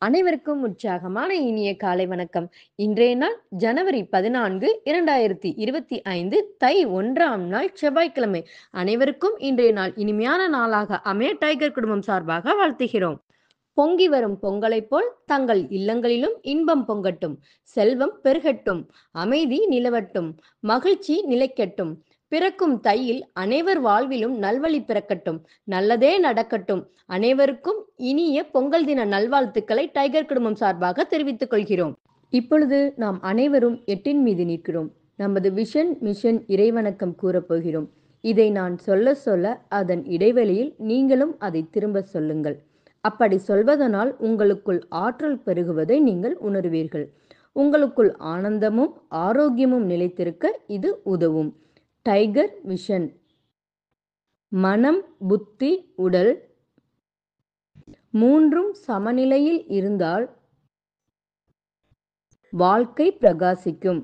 அனைவருக்கும் உற்சாகமான இனிய காலை வணக்கம். இன்றைய நாள் ஜனவரி 14, 2025 தை 1ஆம் நாள் செவ்வாய்க்கிழமை. அனைவருக்கும் இன்றைய நாள் இனிமையான நாளாக அமைய டைகர் குடும்பம் சார்பாக வாழ்த்துகிறோம். பொங்கி வரும் பொங்கலைப் போல் தங்கள் இல்லங்களிலும் இன்பம் பொங்கட்டும், செல்வம் பெருகட்டும், அமைதி நிலவட்டும், மகிழ்ச்சி நிலைக்கட்டும். பிறக்கும் தையில் அனைவர் வாழ்விலும் நல்வழி பிறக்கட்டும், நல்லதே நடக்கட்டும். அனைவருக்கும் இனிய பொங்கல் தின நல்வாழ்த்துக்களை டைகர் குடும்பம் சார்பாக தெரிவித்துக் கொள்கிறோம். இப்பொழுது நாம் அனைவரும் எட்டின் மீது நிற்கிறோம். நமது விஷன் மிஷன் இறைவணக்கம் கூறப்போகிறோம். இதை நான் சொல்ல சொல்ல அதன் இடைவெளியில் நீங்களும் அதை திரும்ப சொல்லுங்கள். அப்படி சொல்வதனால் உங்களுக்குள் ஆற்றல் பெருகுவதை நீங்கள் உணர்வீர்கள். உங்களுக்குள் ஆனந்தமும் ஆரோக்கியமும் நிலைத்திருக்க இது உதவும். Tiger vision. மனம், புத்தி, உடல் மூன்றும் சமநிலையில் இருந்தால் வாழ்க்கை பிரகாசிக்கும்.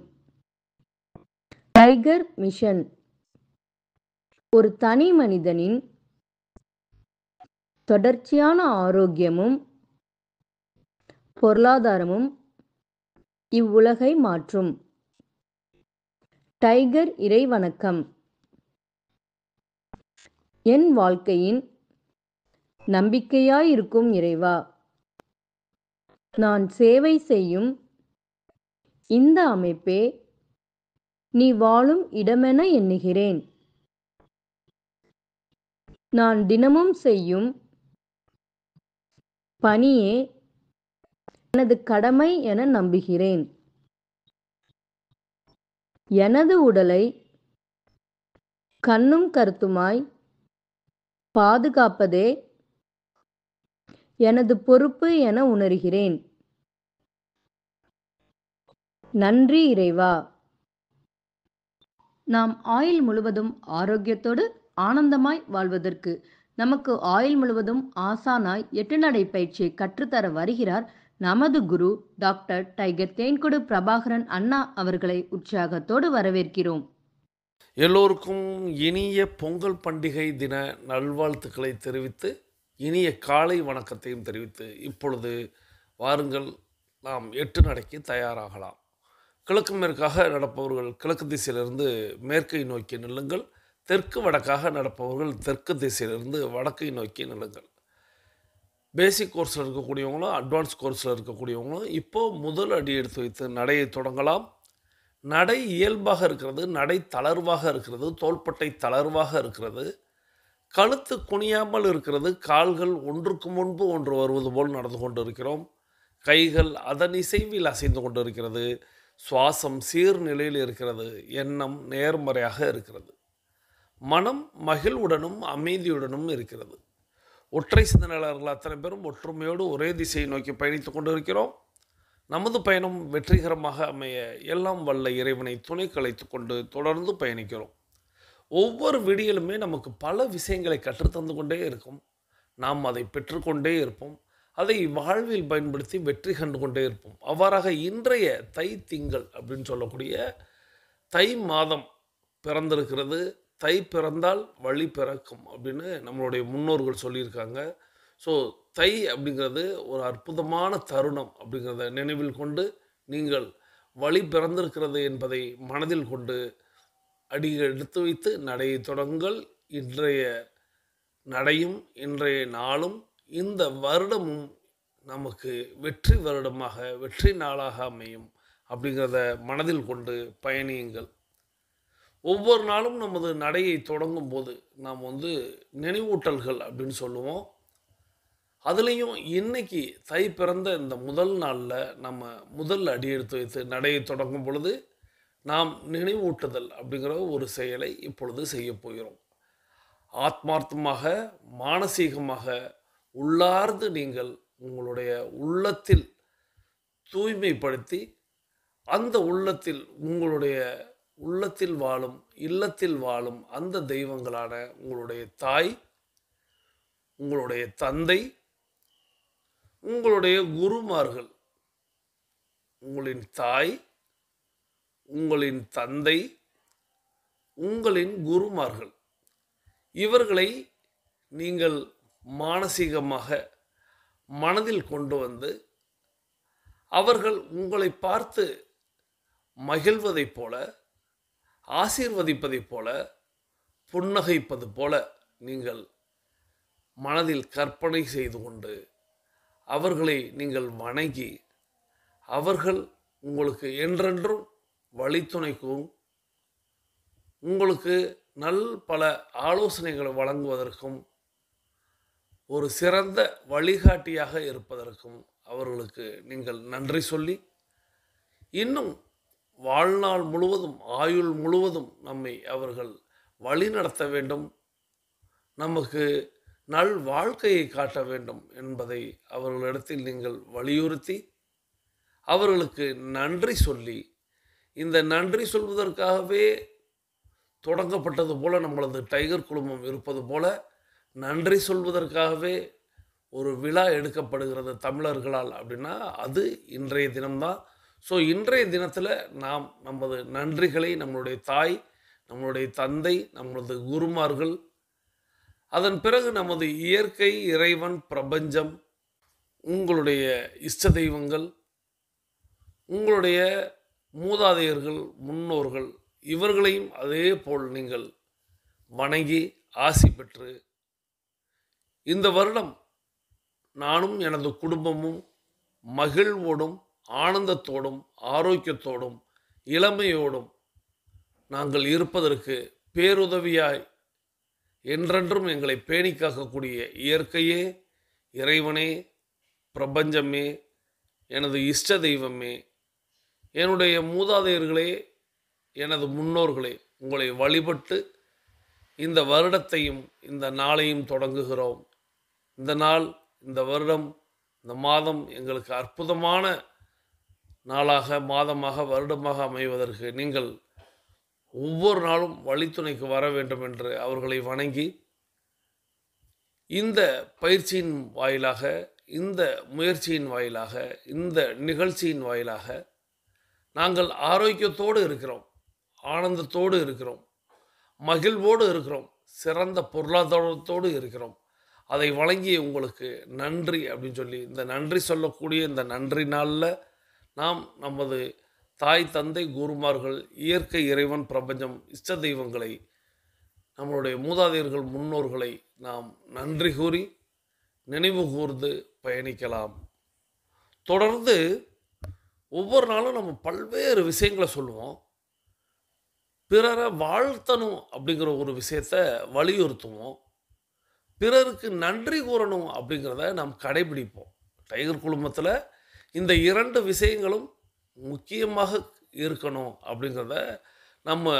டைகர் மிஷன் ஒரு தனி மனிதனின் தொடர்ச்சியான ஆரோக்கியமும் பொருளாதாரமும் இவ்வுலகை மாற்றும். டைகர் இறைவணக்கம். என் வாழ்க்கையின் நம்பிக்கையாயிருக்கும் இறைவா, நான் சேவை செய்யும் இந்த அமைப்பே நீ வாழும் இடமென எண்ணுகிறேன். நான் தினமும் செய்யும் பணியே எனது கடமை என நம்புகிறேன். எனது உடலை கண்ணும் கருத்துமாய் பாதுகாப்பதே எனது பொறுப்பு என உணர்கிறேன். நன்றி இறைவா. நாம் ஆயுள் முழுவதும் ஆரோக்கியத்தோடு ஆனந்தமாய் வாழ்வதற்கு நமக்கு ஆயுள் முழுவதும் ஆசானாய் 8 நடை பயிற்சியை கற்றுத்தர வருகிறார் நமது குரு டாக்டர் டைகர் தேன்கொடு பிரபாகரன் அண்ணா அவர்களை உற்சாகத்தோடு வரவேற்கிறோம். எல்லோருக்கும் இனிய பொங்கல் பண்டிகை தின நல்வாழ்த்துக்களை தெரிவித்து இனிய காலை வணக்கத்தையும் தெரிவித்து இப்பொழுது வாருங்கள், நாம் 8 நடைக்கு தயாராகலாம். கிழக்கு மேற்காக நடப்பவர்கள் கிழக்கு திசையிலிருந்து மேற்கை நோக்கி நில்லுங்கள். தெற்கு வடக்காக நடப்பவர்கள் தெற்கு திசையிலிருந்து வடக்கை நோக்கி நில்லுங்கள். பேசிக் கோர்ஸில் இருக்கக்கூடியவங்களும் அட்வான்ஸ் கோர்ஸில் இருக்கக்கூடியவங்களும் இப்போது முதல் அடி எடுத்து வைத்து நடையை தொடங்கலாம். நடை இயல்பாக இருக்கிறது, நடை தளர்வாக இருக்கிறது, தோள்பட்டை தளர்வாக இருக்கிறது, கழுத்து குனியாமல் இருக்கிறது, கால்கள் ஒன்றுக்கு முன்பு ஒன்று வருவது போல் நடந்து கொண்டு இருக்கிறோம். கைகள் அதன் இசைவில் அசைந்து கொண்டு இருக்கிறது. சுவாசம் சீர்நிலையில் இருக்கிறது. எண்ணம் நேர்மறையாக இருக்கிறது. மனம் மகிழ்வுடனும் அமைதியுடனும் இருக்கிறது. ஒற்றை சிந்தனையாளர்கள் அத்தனை பேரும் ஒற்றுமையோடு ஒரே திசையை நோக்கி பயணித்து கொண்டு இருக்கிறோம். நமது பயணம் வெற்றிகரமாக அமைய எல்லாம் வல்ல இறைவனை துணை கலைத்து கொண்டு தொடர்ந்து பயணிக்கிறோம். ஒவ்வொரு விடியலுமே நமக்கு பல விஷயங்களை கற்றுத்தந்து கொண்டே இருக்கும். நாம் அதை பெற்றுக்கொண்டே இருப்போம். அதை வாழ்வில் பயன்படுத்தி வெற்றி கண்டு கொண்டே இருப்போம். அவ்வாறாக இன்றைய தை திங்கள் அப்படின்னு சொல்லக்கூடிய தை மாதம் பிறந்திருக்கிறது. தை பிறந்தால் வழி பிறக்கும் அப்படின்னு நம்மளுடைய முன்னோர்கள் சொல்லியிருக்காங்க. ஸோ தை அப்படிங்கிறது ஒரு அற்புதமான தருணம் அப்படிங்கிறத நினைவில் கொண்டு நீங்கள் வழி பிறந்திருக்கிறது என்பதை மனதில் கொண்டு அடிகள் எடுத்து வைத்து நடையை தொடங்குங்கள். இன்றைய நடையும் இன்றைய நாளும் இந்த வருடமும் நமக்கு வெற்றி வருடமாக வெற்றி நாளாக அமையும் அப்படிங்கிறத மனதில் கொண்டு பயணியுங்கள். ஒவ்வொரு நாளும் நமது நடையை தொடங்கும் போது நாம் நினைவூட்டல்கள் அப்படின்னு சொல்லுவோம். அதுலேயும் இன்னைக்கு தை பிறந்த இந்த முதல் நாளில் நம்ம முதல் அடி எடுத்து வைத்து நடையை தொடங்கும் பொழுது நாம் நினைவூட்டுதல் அப்படிங்கிற ஒரு செயலை இப்பொழுது செய்ய போகிறோம். ஆத்மார்த்தமாக மானசீகமாக உள்ளார்ந்து நீங்கள் உங்களுடைய உள்ளத்தில் தூய்மைப்படுத்தி அந்த உள்ளத்தில் உங்களுடைய உள்ளத்தில் வாழும் இல்லத்தில் வாழும் அந்த தெய்வங்களான உங்களுடைய தாய், உங்களுடைய தந்தை, உங்களுடைய குருமார்கள், உங்களின் தாய், உங்களின் தந்தை, உங்களின் குருமார்கள், இவர்களை நீங்கள் மானசீகமாக மனதில் கொண்டு வந்து அவர்கள் உங்களை பார்த்து மகிழ்வதைப் போல, ஆசீர்வதிப்பதைப் போல, புன்னகைப்பது போல நீங்கள் மனதில் கற்பனை செய்து கொண்டு அவர்களை நீங்கள் வணங்கி அவர்கள் உங்களுக்கு என்றென்றும் வழித்துணைக்கும் உங்களுக்கு பல ஆலோசனைகளை வழங்குவதற்கும் ஒரு சிறந்த வழிகாட்டியாக இருப்பதற்கும் அவர்களுக்கு நீங்கள் நன்றி சொல்லி இன்னும் வாழ்நாள் முழுவதும் ஆயுள் முழுவதும் நம்மை அவர்கள் வழி நடத்த வேண்டும், நமக்கு நல் வாழ்க்கையை காட்ட வேண்டும் என்பதை அவர்களிடத்தில் நீங்கள் வலியுறுத்தி அவர்களுக்கு நன்றி சொல்லி, இந்த நன்றி சொல்வதற்காகவே தொடங்கப்பட்டது போல நம்மளது டைகர் குழுமம் இருப்பது போல நன்றி சொல்வதற்காகவே ஒரு விழா எடுக்கப்படுகிறது தமிழர்களால் அப்படின்னா அது இன்றைய தினம்தான். ஸோ இன்றைய தினத்தில் நாம் நமது நன்றிகளை நம்மளுடைய தாய், நம்மளுடைய தந்தை, நம்மளது குருமார்கள், அதன் பிறகு நமது இயற்கை, இறைவன், பிரபஞ்சம், உங்களுடைய இஷ்ட தெய்வங்கள், உங்களுடைய மூதாதையர்கள், முன்னோர்கள், இவர்களையும் அதே போல் நீங்கள் வணங்கி ஆசி பெற்று இந்த வருடம் நானும் எனது குடும்பமும் மகிழ்வோடும் ஆனந்தத்தோடும் ஆரோக்கியத்தோடும் இளமையோடும் நாங்கள் இருப்பதற்கு பேருதவியாய் என்றென்றும் எங்களை பேணி காக்கக்கூடிய இயற்கையே, இறைவனே, பிரபஞ்சமே, எனது இஷ்ட தெய்வமே, என்னுடைய மூதாதையர்களே, எனது முன்னோர்களே, உங்களை வழிபட்டு இந்த வருடத்தையும் இந்த நாளையும் தொடங்குகிறோம். இந்த நாள், இந்த வருடம், இந்த மாதம் எங்களுக்கு அற்புதமான நாளாக, மாதமாக, வருடமாக அமைவதற்கு நீங்கள் ஒவ்வொரு நாளும் வழித்துணைக்கு வர வேண்டும் என்று அவர்களை வணங்கி இந்த பயிற்சியின் வாயிலாக, இந்த முயற்சியின் வாயிலாக, இந்த நிகழ்ச்சியின் வாயிலாக நாங்கள் ஆரோக்கியத்தோடு இருக்கிறோம், ஆனந்தத்தோடு இருக்கிறோம், மகிழ்வோடு இருக்கிறோம், சிறந்த பொருளாதாரத்தோடு இருக்கிறோம். அதை வழங்கிய உங்களுக்கு நன்றி அப்படின்னு சொல்லி இந்த நன்றி சொல்லக்கூடிய இந்த நன்றி நாளில் நாம் நமது தாய், தந்தை, குருமார்கள், இயற்கை, இறைவன், பிரபஞ்சம், இஷ்ட தெய்வங்களை, நம்மளுடைய மூதாதையர்கள், முன்னோர்களை நாம் நன்றி கூறி நினைவு கூர்ந்து பயணிக்கலாம். தொடர்ந்து ஒவ்வொரு நாளும் நம்ம பல்வேறு விஷயங்களை சொல்லுவோம். பிறரை வாழ்த்தணும் அப்படிங்கிற ஒரு விஷயத்தை வலியுறுத்துவோம். பிறருக்கு நன்றி கூறணும் அப்படிங்கிறத நாம் கடைபிடிப்போம். டைகர் குழுமத்தில் இந்த 2 விஷயங்களும் முக்கியமாக இருக்கணும் அப்படிங்கிறத நம்ம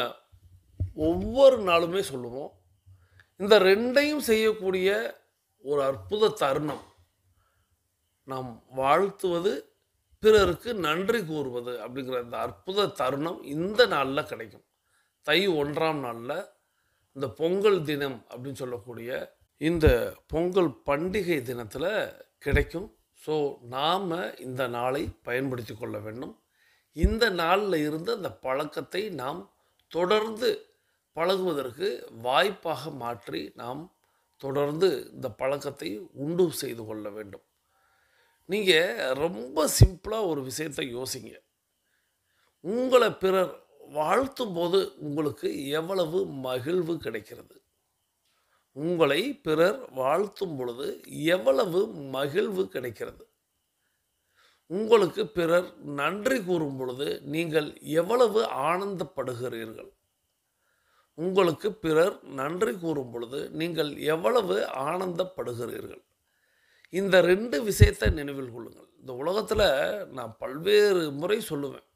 ஒவ்வொரு நாளுமே சொல்லுவோம். இந்த 2ஐயும் செய்யக்கூடிய ஒரு அற்புத தருணம் நாம் வாழ்த்துவது, பிறருக்கு நன்றி கூறுவது அப்படிங்கிற இந்த அற்புத தருணம் இந்த நாளில் கிடைக்கும். தை 1ஆம் நாளில் இந்த பொங்கல் தினம் அப்படின்னு சொல்லக்கூடிய இந்த பொங்கல் பண்டிகை தினத்தில் கிடைக்கும். ஸோ நாம் இந்த நாளை பயன்படுத்தி கொள்ள வேண்டும். இந்த நாளில் இருந்து அந்த பழக்கத்தை நாம் தொடர்ந்து பழகுவதற்கு வாய்ப்பாக மாற்றி நாம் தொடர்ந்து இந்த பழக்கத்தை உண்டு செய்து கொள்ள வேண்டும். நீங்கள் ரொம்ப சிம்பிளாக ஒரு விஷயத்தை யோசிங்க. உங்களை பிறர் வாழ்த்தும் போது உங்களுக்கு எவ்வளவு மகிழ்வு கிடைக்கிறது? உங்களை பிறர் வாழ்த்தும் பொழுது எவ்வளவு மகிழ்வு கிடைக்கிறது? உங்களுக்கு பிறர் நன்றி கூறும் பொழுது நீங்கள் எவ்வளவு ஆனந்தப்படுகிறீர்கள்? உங்களுக்கு பிறர் நன்றி கூறும் பொழுது நீங்கள் எவ்வளவு ஆனந்தப்படுகிறீர்கள்? இந்த 2 விஷயத்தை நினைவில் கொள்ளுங்கள். இந்த உலகத்தில் நான் பல்வேறு முறை சொல்லுவேன்,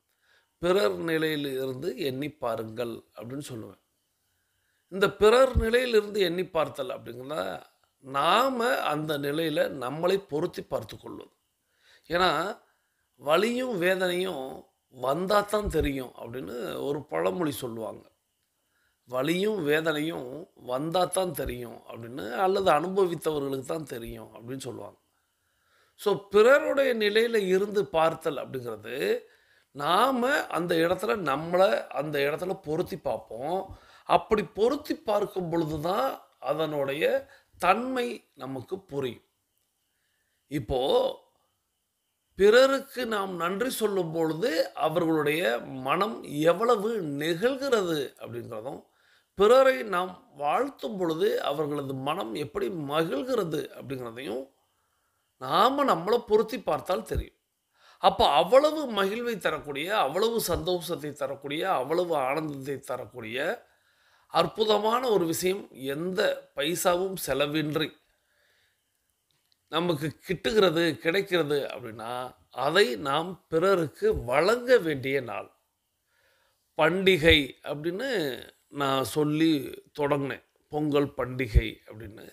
பிறர் நிலையில் இருந்து எண்ணி பாருங்கள் அப்படின்னு சொல்லுவேன். இந்த பிறர் நிலையிலிருந்து எண்ணி பார்த்தல் அப்படிங்கிறத நாம் அந்த நிலையில் நம்மளை பொருத்தி பார்த்து கொள்வது. ஏன்னா வலியும் வேதனையும் வந்தால் தான் தெரியும் அப்படின்னு ஒரு பழமொழி சொல்லுவாங்க. வலியும் வேதனையும் வந்தால் தான் தெரியும் அப்படின்னு, அல்லது அனுபவித்தவர்களுக்கு தான் தெரியும் அப்படின்னு சொல்லுவாங்க. ஸோ பிறருடைய நிலையில் இருந்து பார்த்தல் அப்படிங்கிறது நாம் அந்த இடத்துல நம்மளை அந்த இடத்துல பொருத்தி பார்ப்போம். அப்படி பொருத்தி பார்க்கும் பொழுது தான் அதனுடைய தன்மை நமக்கு புரியும். இப்போது பிறருக்கு நாம் நன்றி சொல்லும் பொழுது அவர்களுடைய மனம் எவ்வளவு நெகிழ்கிறது அப்படிங்கிறதும், பிறரை நாம் வாழ்த்தும் பொழுது அவர்களது மனம் எப்படி மகிழ்கிறது அப்படிங்கிறதையும் நாம் நம்மளை பொருத்தி பார்த்தால் தெரியும். அப்போ அவ்வளவு மகிழ்வை தரக்கூடிய, அவ்வளவு சந்தோஷத்தை தரக்கூடிய, அவ்வளவு ஆனந்தத்தை தரக்கூடிய அற்புதமான ஒரு விஷயம் எந்த பைசாவும் செலவின்றி நமக்கு கிட்டுகிறது, கிடைக்கிறது அப்படின்னா, அதை நாம் பிறருக்கு வழங்க வேண்டிய நாள். பண்டிகை அப்படின்னு நான் சொல்லி தொடங்கினேன். பொங்கல் பண்டிகை அப்படின்னு.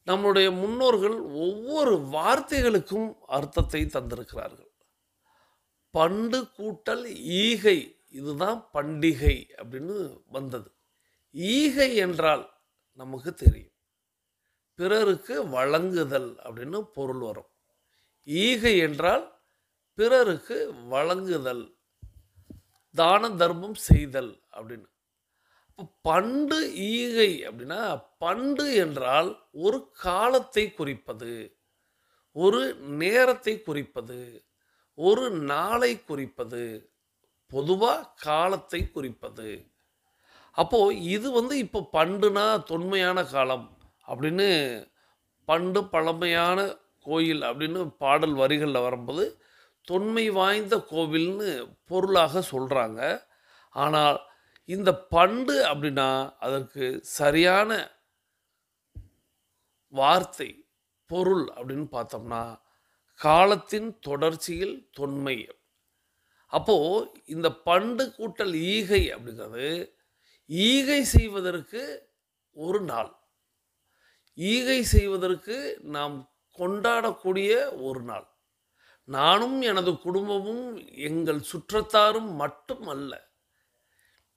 நம்முடைய முன்னோர்கள் ஒவ்வொரு வார்த்தைகளுக்கும் அர்த்தத்தை தந்திருக்கிறார்கள். பண்டு கூட்டல் ஈகை, இதுதான் பண்டிகை அப்படின்னு வந்தது. ஈகை என்றால் நமக்கு தெரியும், பிறருக்கு வழங்குதல் அப்படின்னு பொருள் வரும். ஈகை என்றால் பிறருக்கு வழங்குதல், தான தர்மம் செய்தல் அப்படின்னு. பண்டு ஈகை அப்படின்னா, பண்டு என்றால் ஒரு காலத்தை குறிப்பது, ஒரு நேரத்தை குறிப்பது, ஒரு நாளை குறிப்பது, பொதுவாக காலத்தை குறிப்பது. அப்போ இது இப்போ பண்டுனா தொன்மையான காலம் அப்படின்னு, பண்டு பழமையான கோயில் அப்படின்னு பாடல் வரிகளில் வரும்போது தொன்மை வாய்ந்த கோவில்னு பொருளாக சொல்கிறாங்க. ஆனால் இந்த பண்டு அப்படின்னா அதற்கு சரியான வார்த்தை பொருள் அப்படின்னு பார்த்தோம்னா, காலத்தின் தொடர்ச்சியில் தொன்மை. அப்போது இந்த பண்டு கூட்டல் ஈகை அப்படிங்கிறது ஈகை செய்வதற்கு ஒரு நாள், ஈகை செய்வதற்கு நாம் கொண்டாடக்கூடிய ஒரு நாள். நானும் எனது குடும்பமும் எங்கள் சுற்றத்தாரும் மட்டும் அல்ல,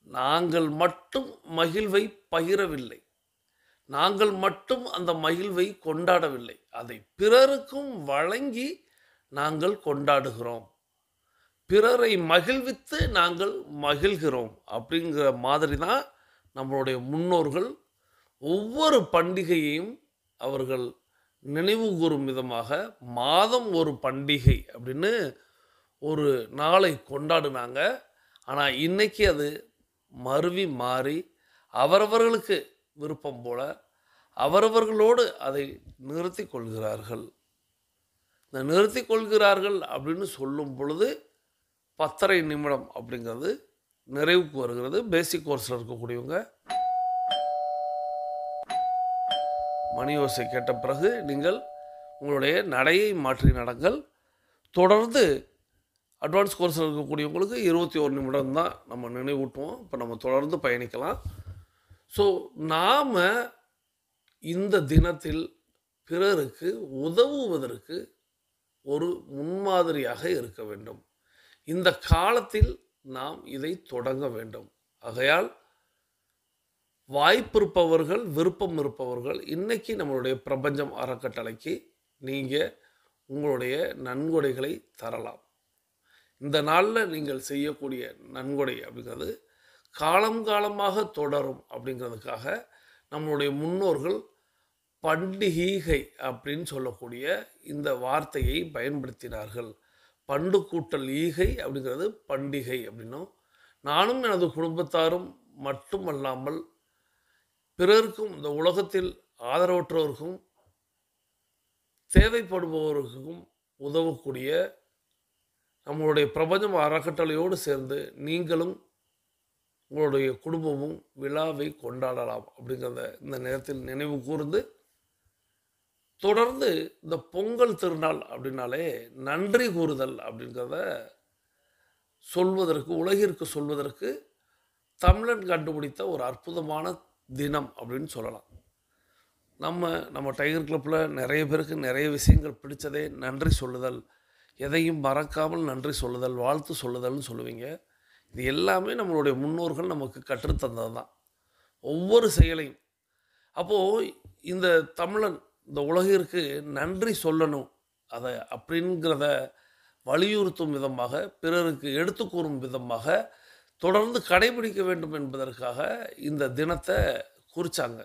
நாங்கள் மட்டும் மகிழ்வை பகிரவில்லை, நாங்கள் மட்டும் அந்த மகிழ்வை கொண்டாடவில்லை, அதை பிறருக்கும் வழங்கி நாங்கள் கொண்டாடுகிறோம், பிறரை மகிழ்வித்து நாங்கள் மகிழ்கிறோம். அப்படிங்கிற மாதிரி தான் நம்மளுடைய முன்னோர்கள் ஒவ்வொரு பண்டிகையையும் அவர்கள் நினைவு கூறும் விதமாக மாதம் ஒரு பண்டிகை அப்படின்னு ஒரு நாளை கொண்டாடினாங்க. ஆனால் இன்னைக்கு அது மருவி மாறி அவரவர்களுக்கு விருப்பம் போல அவரவர்களோடு அதை நிறுத்தி கொள்கிறார்கள். இந்த நிறுத்தி கொள்கிறார்கள் அப்படின்னு சொல்லும் பொழுது 10:30 நிமிடம் அப்படிங்கிறது நிறைவுக்கு வருகிறது. பேசிக் கோர்ஸில் இருக்கக்கூடியவங்க மணி ஓசை கேட்ட பிறகு நீங்கள் உங்களுடைய நடையை மாற்றி நடங்கள். தொடர்ந்து அட்வான்ஸ் கோர்ஸில் இருக்கக்கூடியவங்களுக்கு 21 நிமிடம் தான் நம்ம நினைவூட்டுவோம். இப்போ நம்ம தொடர்ந்து பயணிக்கலாம். ஸோ நாம் இந்த தினத்தில் பிறருக்கு உதவுவதற்கு ஒரு முன்மாதிரியாக இருக்க வேண்டும். இந்த காலத்தில் நாம் இதை தொடங்க வேண்டும். ஆகையால் வாய்ப்பிருப்பவர்கள், விருப்பம் இருப்பவர்கள், இன்றைக்கி நம்மளுடைய பிரபஞ்சம் அறக்கட்டளைக்கு நீங்கள் உங்களுடைய நன்கொடைகளை தரலாம். இந்த நாளில் நீங்கள் செய்யக்கூடிய நன்கொடை அப்படிங்கிறது காலம் காலமாக தொடரும். அப்படிங்கிறதுக்காக நம்மளுடைய முன்னோர்கள் பண்டிகை அப்படின்னு சொல்லக்கூடிய இந்த வார்த்தையை பயன்படுத்தினார்கள். பண்டு கூட்டல் ஈகை அப்படிங்கிறது பண்டிகை அப்படின்னும், நானும் எனது குடும்பத்தாரும் மட்டுமல்லாமல் பிறருக்கும், இந்த உலகத்தில் ஆதரவற்றோருக்கும் தேவைப்படுபவர்களுக்கும் உதவக்கூடிய நம்மளுடைய பிரபஞ்சம் அறக்கட்டளையோடு சேர்ந்து நீங்களும் உங்களுடைய குடும்பமும் விழாவை கொண்டாடலாம் அப்படிங்கிறத இந்த நேரத்தில் நினைவு கூர்ந்து, தொடர்ந்து இந்த பொங்கல் திருநாள் அப்படின்னாலே நன்றி கூறுதல் அப்படிங்கிறத சொல்வதற்கு, உலகிற்கு சொல்வதற்கு தமிழன் கண்டுபிடித்த ஒரு அற்புதமான தினம் அப்படின்னு சொல்லலாம். நம்ம டைகர் கிளப்பில் நிறைய பேருக்கு நிறைய விஷயங்கள் பிடிச்சதே நன்றி சொல்லுதல், எதையும் மறக்காமல் நன்றி சொல்லுதல், வாழ்த்து சொல்லுதல்னு சொல்லுவீங்க. இது எல்லாமே நம்மளுடைய முன்னோர்கள் நமக்கு கற்றுத்தந்தது தான், ஒவ்வொரு செயலையும். அப்போது இந்த தமிழன் இந்த உலகிற்கு நன்றி சொல்லணும் அதை அப்படிங்கிறத வலியுறுத்தும் விதமாக, பிறருக்கு எடுத்து கூறும் விதமாக தொடர்ந்து கடைபிடிக்க வேண்டும் என்பதற்காக இந்த தினத்தை குறித்தாங்க.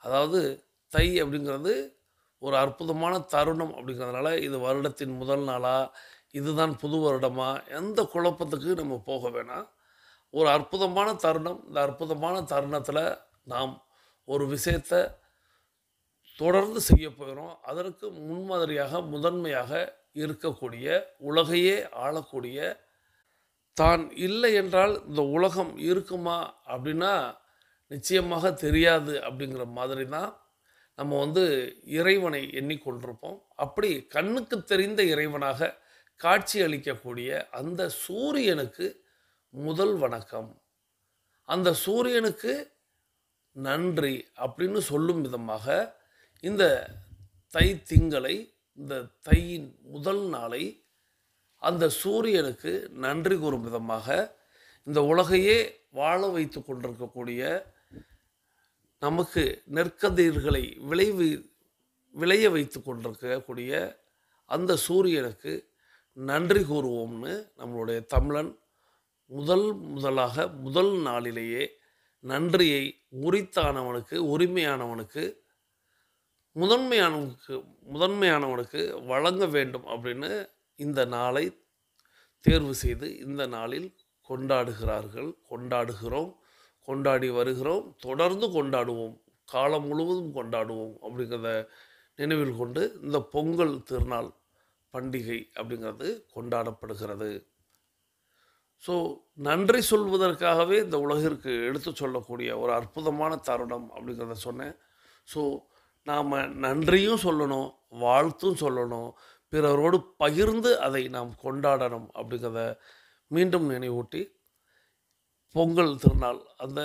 அதாவது தை அப்படிங்கிறது ஒரு அற்புதமான தருணம் அப்படிங்கிறதுனால இது வருடத்தின் முதல் நாளா, இதுதான் புது வருடமா, எந்த குழப்பத்துக்கு நம்ம போக வேணாம். ஒரு அற்புதமான தருணம். இந்த அற்புதமான தருணத்தில் நாம் ஒரு விஷயத்த தொடர்ந்து செய்ய போகிறோம். அதற்கு முன்மாதிரியாக, முதன்மையாக இருக்கக்கூடிய, உலகையே ஆளக்கூடிய, தான் இல்லை என்றால் இந்த உலகம் இருக்குமா அப்படின்னா நிச்சயமாக தெரியாது அப்படிங்கிற மாதிரி தான் நம்ம இறைவனை எண்ணிக்கொண்டிருப்போம். அப்படி கண்ணுக்கு தெரிந்த இறைவனாக காட்சி அளிக்கக்கூடிய அந்த சூரியனுக்கு முதல் வணக்கம். அந்த சூரியனுக்கு நன்றி அப்படின்னு சொல்லும் விதமாக இந்த தை திங்களை, இந்த தையின் முதல் நாளை அந்த சூரியனுக்கு நன்றி கூறும் விதமாக இந்த உலகையே வாழ வைத்து கொண்டிருக்கக்கூடிய, நமக்கு நெற்கதிர்களை விளைய வைத்து கொண்டிருக்கக்கூடிய அந்த சூரியனுக்கு நன்றி கூறுவோம்னு நம்மளுடைய தமிழன் முதலாக முதல் நாளிலேயே நன்றியை உரித்தானவனுக்கு, உரிமையானவனுக்கு, முதன்மையானவனுக்கு வழங்க வேண்டும் அப்படின்னு இந்த நாளை தேர்வு செய்து இந்த நாளில் கொண்டாடுகிறோம், கொண்டாடி வருகிறோம், தொடர்ந்து கொண்டாடுவோம், காலம் முழுவதும் கொண்டாடுவோம் அப்படிங்கிறத நினைவில் கொண்டு இந்த பொங்கல் திருநாள் பண்டிகை அப்படிங்கிறது கொண்டாடப்படுகிறது. ஸோ நன்றி சொல்வதற்காகவே இந்த உலகிற்கு எடுத்து சொல்லக்கூடிய ஒரு அற்புதமான தருணம் அப்படிங்கிறத சொன்னேன். ஸோ நாம் நன்றியும் சொல்லணும், வாழ்த்தும் சொல்லணும், பிறரோடு பகிர்ந்து அதை நாம் கொண்டாடணும் அப்படிங்கிறத மீண்டும் நினைவூட்டி, பொங்கல் திருநாள் அந்த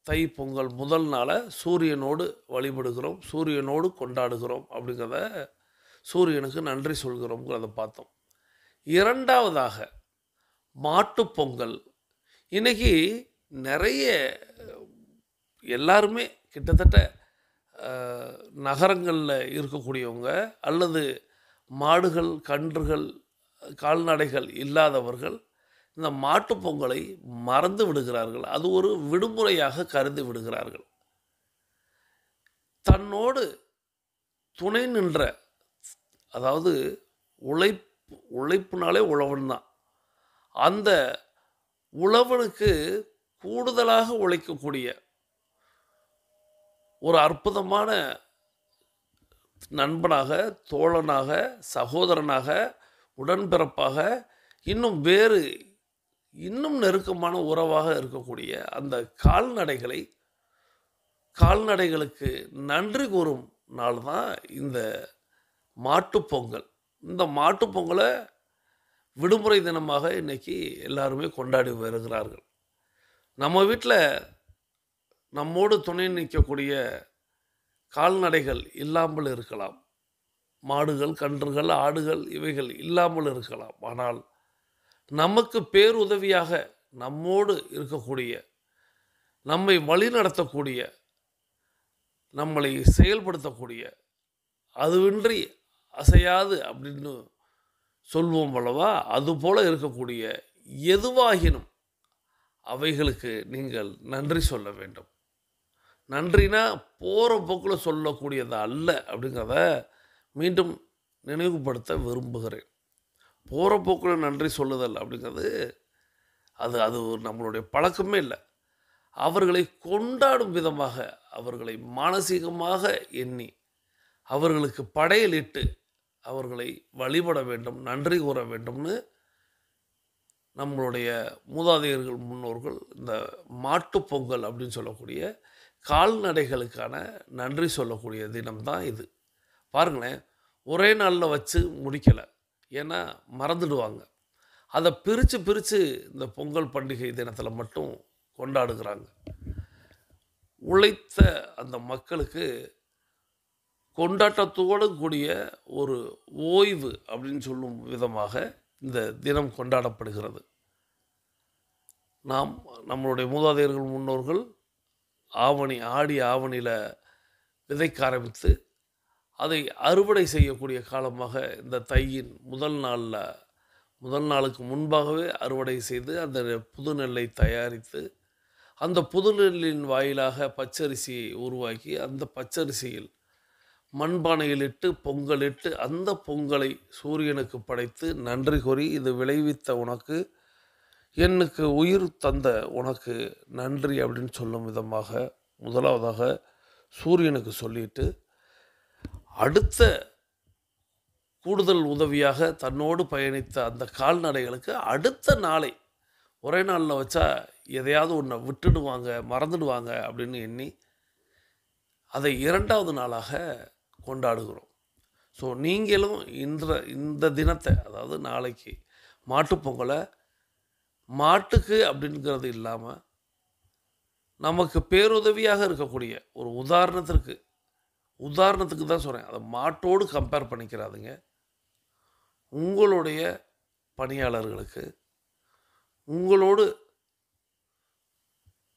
தை பொங்கல் முதல் நாளை சூரியனோடு வழிபடுகிறோம், சூரியனோடு கொண்டாடுகிறோம் அப்படிங்கிறத, சூரியனுக்கு நன்றி சொல்கிறோங்கிறத பார்த்தோம். இரண்டாவதாக மாட்டுப்பொங்கல். இன்றைக்கி நிறைய எல்லாருமே கிட்டத்தட்ட நகரங்களில் இருக்கக்கூடியவங்க அல்லது மாடுகள், கன்றுகள், கால்நடைகள் இல்லாதவர்கள் இந்த மாட்டுப்பொங்கலை மறந்து விடுகிறார்கள். அது ஒரு விடுமுறையாக கருதி விடுகிறார்கள். தன்னோடு துணை நின்ற, அதாவது உழைப்புனாலே உழவன் தான். அந்த உழவனுக்கு கூடுதலாக உழைக்கக்கூடிய ஒரு அற்புதமான நண்பனாக, தோழனாக, சகோதரனாக, உடன்பிறப்பாக, இன்னும் நெருக்கமான உறவாக இருக்கக்கூடிய அந்த கால்நடைகளுக்கு நன்றி கூறும் நாள் தான் இந்த மாட்டுப்பொங்கல். இந்த மாட்டுப்பொங்கலை விடுமுறை தினமாக இன்றைக்கி எல்லாருமே கொண்டாடி வருகிறார்கள். நம்ம வீட்டில் நம்மோடு துணை நிற்கக்கூடிய கால்நடைகள் இல்லாமல் இருக்கலாம், மாடுகள், கன்றுகள், ஆடுகள் இவைகள் இல்லாமல் இருக்கலாம். ஆனால் நமக்கு பேருதவியாக நம்மோடு இருக்கக்கூடிய, நம்மை வழிநடத்தக்கூடிய, நம்மளை செயல்படுத்தக்கூடிய, அதுவின்றி அசையாது அப்படின்னு சொல்வோம் அல்லவா, அதுபோல இருக்கக்கூடிய எதுவாகினும் அவைகளுக்கு நீங்கள் நன்றி சொல்ல வேண்டும். நன்றினா போகிற போக்கில் சொல்லக்கூடியது அல்ல அப்படிங்கிறத மீண்டும் நினைவுபடுத்த விரும்புகிறேன். போகிற போக்கில் நன்றி சொல்லுதல் அப்படிங்கிறது அது நம்மளுடைய பழக்கமே இல்லை. அவர்களை கொண்டாடும் விதமாக, அவர்களை மானசீகமாக எண்ணி, அவர்களுக்கு படையலிட்டு அவர்களை வழிபட வேண்டும், நன்றி கூற வேண்டும்னு நம்மளுடைய மூதாதையர்கள், முன்னோர்கள் இந்த மாட்டுப்பொங்கல் அப்படின்னு சொல்லக்கூடிய கால்நடைகளுக்கான நன்றி சொல்லக்கூடிய தினம்தான் இது. பாருங்களேன், ஒரே நாளில் வச்சு முடிக்கலை, ஏன்னா மறந்துடுவாங்க. அதை பிரித்து இந்த பொங்கல் பண்டிகை தினத்தில் மட்டும் கொண்டாடுகிறாங்க. உழைத்த அந்த மக்களுக்கு கொண்டாட்டத்தோடு கூடிய ஒரு ஓய்வு அப்படின்னு சொல்லும் விதமாக இந்த தினம் கொண்டாடப்படுகிறது. நம்மளுடைய மூதாதையர்கள், முன்னோர்கள் ஆடி ஆவணியில் விதைக்க ஆரம்பித்து அதை அறுவடை செய்யக்கூடிய காலமாக இந்த தையின் முதல் நாளுக்கு முன்பாகவே அறுவடை செய்து அந்த புது நெல்லை தயாரித்து, அந்த புது நெல்லின் வாயிலாக பச்சரிசியை உருவாக்கி, அந்த பச்சரிசியில் மண்பானையிலிட்டு பொங்கலிட்டு அந்த பொங்கலை சூரியனுக்கு படைத்து நன்றி கூறி, இது விளைவித்த உனக்கு, எனக்கு உயிர் தந்த உனக்கு நன்றி அப்படின்னு சொல்லும் விதமாக முதலாவதாக சூரியனுக்கு சொல்லிட்டு, அடுத்த கூடுதல் உதவியாக தன்னோடு பயணித்த அந்த கால்நடைகளுக்கு அடுத்த நாளை ஒரே நாளில் வச்சா எதையாவது ஒன்றை விட்டுடுவாங்க, மறந்துடுவாங்க அப்படின்னு எண்ணி அதை 2வது நாளாக கொண்டாடுகிறோம். ஸோ நீங்களும் இந்த தினத்தை, அதாவது நாளைக்கு மாட்டுப்பொங்கலை மாட்டுக்கு அப்படிங்கிறது இல்லாமல் நமக்கு பேருதவியாக இருக்கக்கூடிய ஒரு உதாரணத்துக்கு தான் சொல்கிறேன், அதை மாட்டோடு கம்பேர் பண்ணிக்கிறாதுங்க. உங்களுடைய பணியாளர்களுக்கு, உங்களோடு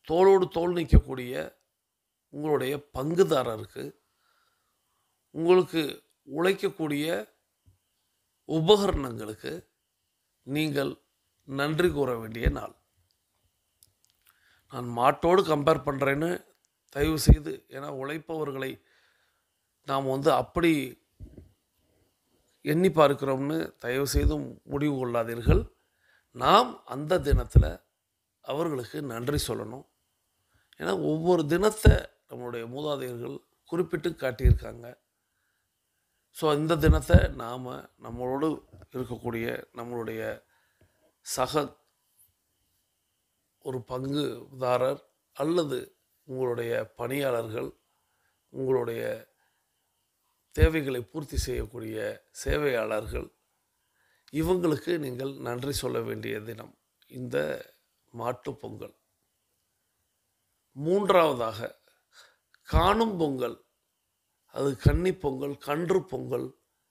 தோளோடு தோள் நிற்கக்கூடிய உங்களுடைய பங்குதாரருக்கு, உங்களுக்கு உழைக்கக்கூடிய உபகரணங்களுக்கு நீங்கள் நன்றி கூற வேண்டிய நாள். நான் மாட்டோடு கம்பேர் பண்ணுறேன்னு தயவு செய்து, ஏன்னா உழைப்பவர்களை நாம் அப்படி எண்ணி பார்க்கிறோம்னு தயவு செய்து முடிவு கொள்ளாதீர்கள். நாம் அந்த தினத்தில் அவர்களுக்கு நன்றி சொல்லணும். ஏன்னா ஒவ்வொரு தினத்தை நம்மளுடைய மூதாதையர்கள் குறிப்பிட்டு காட்டியிருக்காங்க. ஸோ இந்த தினத்தை நாம் நம்மளோடு இருக்கக்கூடிய நம்மளுடைய சக ஒரு பங்குதாரர் அல்லது உங்களுடைய பணியாளர்கள், உங்களுடைய தேவைகளை பூர்த்தி செய்யக்கூடிய சேவையாளர்கள், இவங்களுக்கு நீங்கள் நன்றி சொல்ல வேண்டிய தினம் இந்த மாட்டுப் பொங்கல். 3வதாக காணும் பொங்கல். அது கன்னி பொங்கல், கன்று பொங்கல்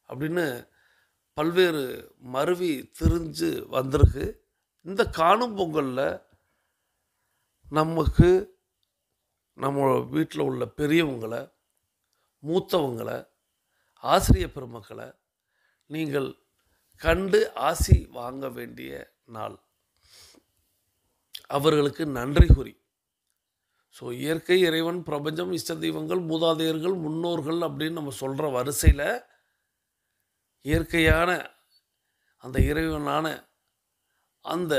அப்படின்னு பல்வேறு மருவி திரிஞ்சு வந்திருக்கு. இந்த காணும் பொங்கலில் நமக்கு நம்ம வீட்டில் உள்ள பெரியவங்களை, மூத்தவங்களை, ஆசிரிய பெருமக்களை நீங்கள் கண்டு ஆசி வாங்க வேண்டிய நாள். அவர்களுக்கு நன்றி கூறி, ஸோ இயற்கை, இறைவன், பிரபஞ்சம், இஷ்ட தெய்வங்கள், மூதாதையர்கள், முன்னோர்கள் அப்படின்னு நம்ம சொல்கிற வரிசையில் இயற்கையான அந்த இறைவனான அந்த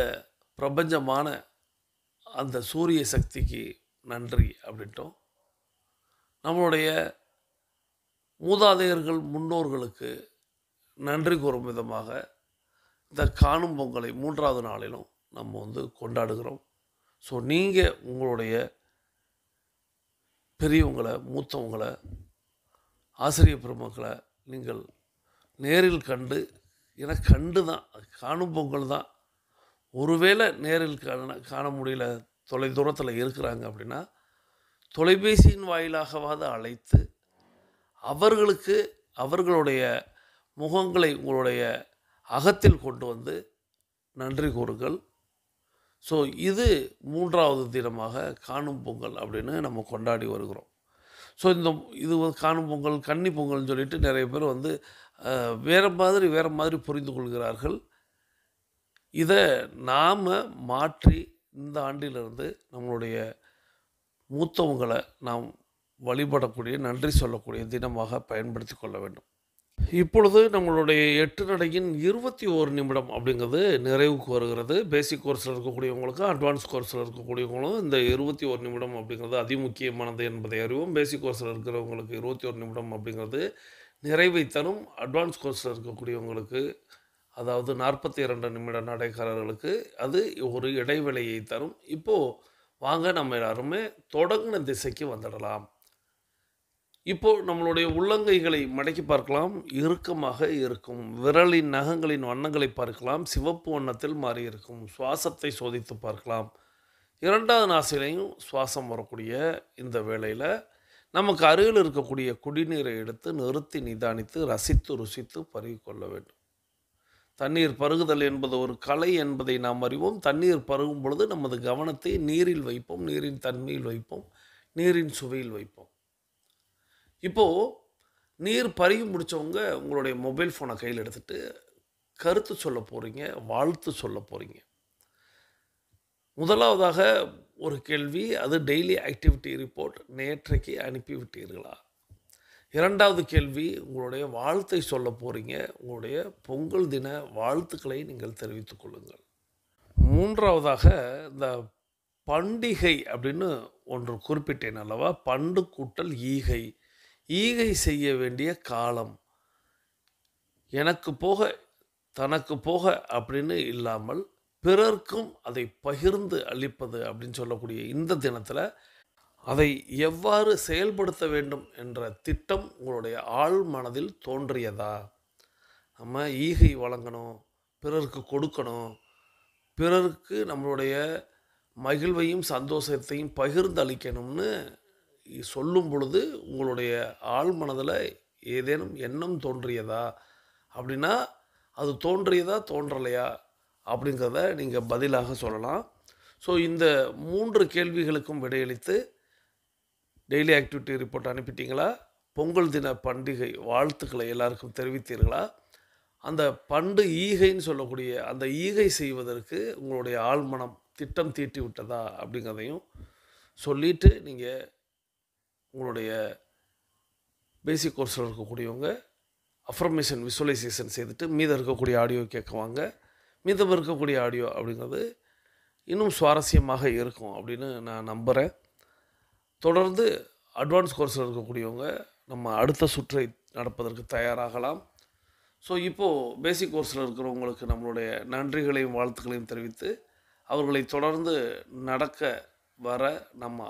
பிரபஞ்சமான அந்த சூரிய சக்திக்கு நன்றி அப்படின்ட்டோம். நம்மளுடைய மூதாதையர்கள், முன்னோர்களுக்கு நன்றி கூறும் விதமாக இந்த காணும் பொங்கலை 3வது நாளிலும் நம்ம கொண்டாடுகிறோம். ஸோ நீங்கள் உங்களுடைய பெரியவங்களை, மூத்தவங்களை, ஆசிரிய பெருமக்களை நீங்கள் நேரில் கண்டு, ஏன்னா கண்டு தான், காணும் பொங்கல் தான். ஒருவேளை நேரில் காண முடியல, தொலை தூரத்தில் இருக்கிறாங்க அப்படின்னா தொலைபேசியின் வாயிலாகவாது அழைத்து அவர்களுக்கு அவர்களுடைய முகங்களை உங்களுடைய அகத்தில் கொண்டு வந்து நன்றி கூறுங்கள். ஸோ இது 3வது தினமாக காணும் பொங்கல் அப்படின்னு நம்ம கொண்டாடி வருகிறோம். ஸோ இது காணும் பொங்கல், கன்னி பொங்கல்னு சொல்லிட்டு நிறைய பேர் வேறு மாதிரி புரிந்து கொள்கிறார்கள். இதை நாம் மாற்றி இந்த ஆண்டிலிருந்து நம்மளுடைய மூத்தவங்களை நாம் வழிபடக்கூடிய, நன்றி சொல்லக்கூடிய தினமாக பயன்படுத்தி கொள்ள வேண்டும். இப்பொழுது நம்மளுடைய 8 நடையின் 21 நிமிடம் அப்படிங்கிறது நிறைவுக்கு வருகிறது. பேசிக் கோர்ஸில் இருக்கக்கூடியவங்களுக்கு, அட்வான்ஸ் கோர்ஸில் இருக்கக்கூடியவங்களும் இந்த 21 நிமிடம் அப்படிங்கிறது அதிமுக்கியமானது என்பதை அறிவோம். பேசிக் கோர்ஸில் இருக்கிறவங்களுக்கு 21 நிமிடம் அப்படிங்கிறது நிறைவை தரும். அட்வான்ஸ் கோர்ஸில் இருக்கக்கூடியவங்களுக்கு, அதாவது 42 நிமிட நடைக்காரர்களுக்கு அது ஒரு இடைவெளியை தரும். இப்போது வாங்க நம்ம எல்லாருமே தொடங்கின திசைக்கு வந்துடலாம். இப்போது நம்மளுடைய உள்ளங்கைகளை மடக்கி பார்க்கலாம். இறுக்கமாக இருக்கும். விரலின் நகங்களின் வண்ணங்களை பார்க்கலாம். சிவப்பு வண்ணத்தில் மாறி இருக்கும். சுவாசத்தை சோதித்து பார்க்கலாம். 2வது நாசிலையும் சுவாசம் வரக்கூடிய இந்த வேளையில் நமக்கு அருகில் இருக்கக்கூடிய குடிநீரை எடுத்து நிறுத்தி நிதானித்து ரசித்து ருசித்து பருகிக்கொள்ள வேண்டும். தண்ணீர் பருகுதல் என்பது ஒரு கலை என்பதை நாம் அறிவோம். தண்ணீர் பருகும் பொழுது நமது கவனத்தை நீரில் வைப்போம், நீரின் தன்மையில் வைப்போம், நீரின் சுவையில் வைப்போம். இப்போது நீர் பருகி முடித்தவங்க உங்களுடைய மொபைல் ஃபோனை கையில் எடுத்துகிட்டு கருத்து சொல்ல போகிறீங்க, வாழ்த்து சொல்ல போகிறீங்க. முதலாவதாக ஒரு கேள்வி, அது டெய்லி ஆக்டிவிட்டி ரிப்போர்ட் நேற்றைக்கு அனுப்பிவிட்டீர்களா? இரண்டாவது கேள்வி, உங்களுடைய வாழ்த்தை சொல்ல போகிறீங்க. உங்களுடைய பொங்கல் தின வாழ்த்துக்களை நீங்கள் தெரிவித்துக் கொள்ளுங்கள். மூன்றாவதாக, இந்த பண்டிகை அப்படின்னு ஒன்று குறிப்பிட்டேன் அல்லவா? பண்டு கூட்டல் ஈகை. ஈகை செய்ய வேண்டிய காலம், எனக்கு போக தனக்கு போக அப்படின்னு இல்லாமல் பிறர்க்கும் அதை பகிர்ந்து அளிப்பது அப்படின்னு சொல்லக்கூடிய இந்த தினத்தில் அதை எவ்வாறு செயல்படுத்த வேண்டும் என்ற திட்டம் உங்களுடைய ஆழ் மனதில் தோன்றியதா? நம்ம ஈகை வழங்கணும், பிறருக்கு கொடுக்கணும், பிறருக்கு நம்மளுடைய மகிழ்வையும் சந்தோஷத்தையும் பகிர்ந்து அளிக்கணும்னு சொல்லும் பொழுது உங்களுடைய ஆழ் மனதில் ஏதேனும் எண்ணம் தோன்றியதா? அப்படின்னா அது தோன்றியதா தோன்றலையா அப்படிங்கிறத நீங்கள் பதிலாக சொல்லலாம். ஸோ இந்த 3 கேள்விகளுக்கும் விடையளித்து டெய்லி ஆக்டிவிட்டி ரிப்போர்ட் அனுப்பிட்டீங்களா? பொங்கல் தின பண்டிகை வாழ்த்துக்களை எல்லாருக்கும் தெரிவித்தீர்களா? அந்த பண்டு ஈகைன்னு சொல்லக்கூடிய அந்த ஈகை செய்வதற்கு உங்களுடைய ஆழ்மனம் திட்டம் தீட்டி விட்டதா அப்படிங்கிறதையும் சொல்லிவிட்டு, நீங்கள் உங்களுடைய பேசிக் கோர்ஸில் இருக்கக்கூடியவங்க அஃபர்மேஷன் விசுவலைசேஷன் செய்துட்டு மீதம் இருக்கக்கூடிய ஆடியோ கேட்குவாங்க. மீதம் இருக்கக்கூடிய ஆடியோ அப்படிங்கிறது இன்னும் சுவாரஸ்யமாக இருக்கும் அப்படின்னு நான் நம்புகிறேன். தொடர்ந்து அட்வான்ஸ் கோர்ஸில் இருக்கக்கூடியவங்க நம்ம அடுத்த சுற்றை நடப்பதற்கு தயாராகலாம். ஸோ இப்போது பேசிக் கோர்ஸில் இருக்கிறவங்களுக்கு நம்மளுடைய நன்றிகளையும் வாழ்த்துக்களையும் தெரிவித்து அவர்களை தொடர்ந்து நடக்க வர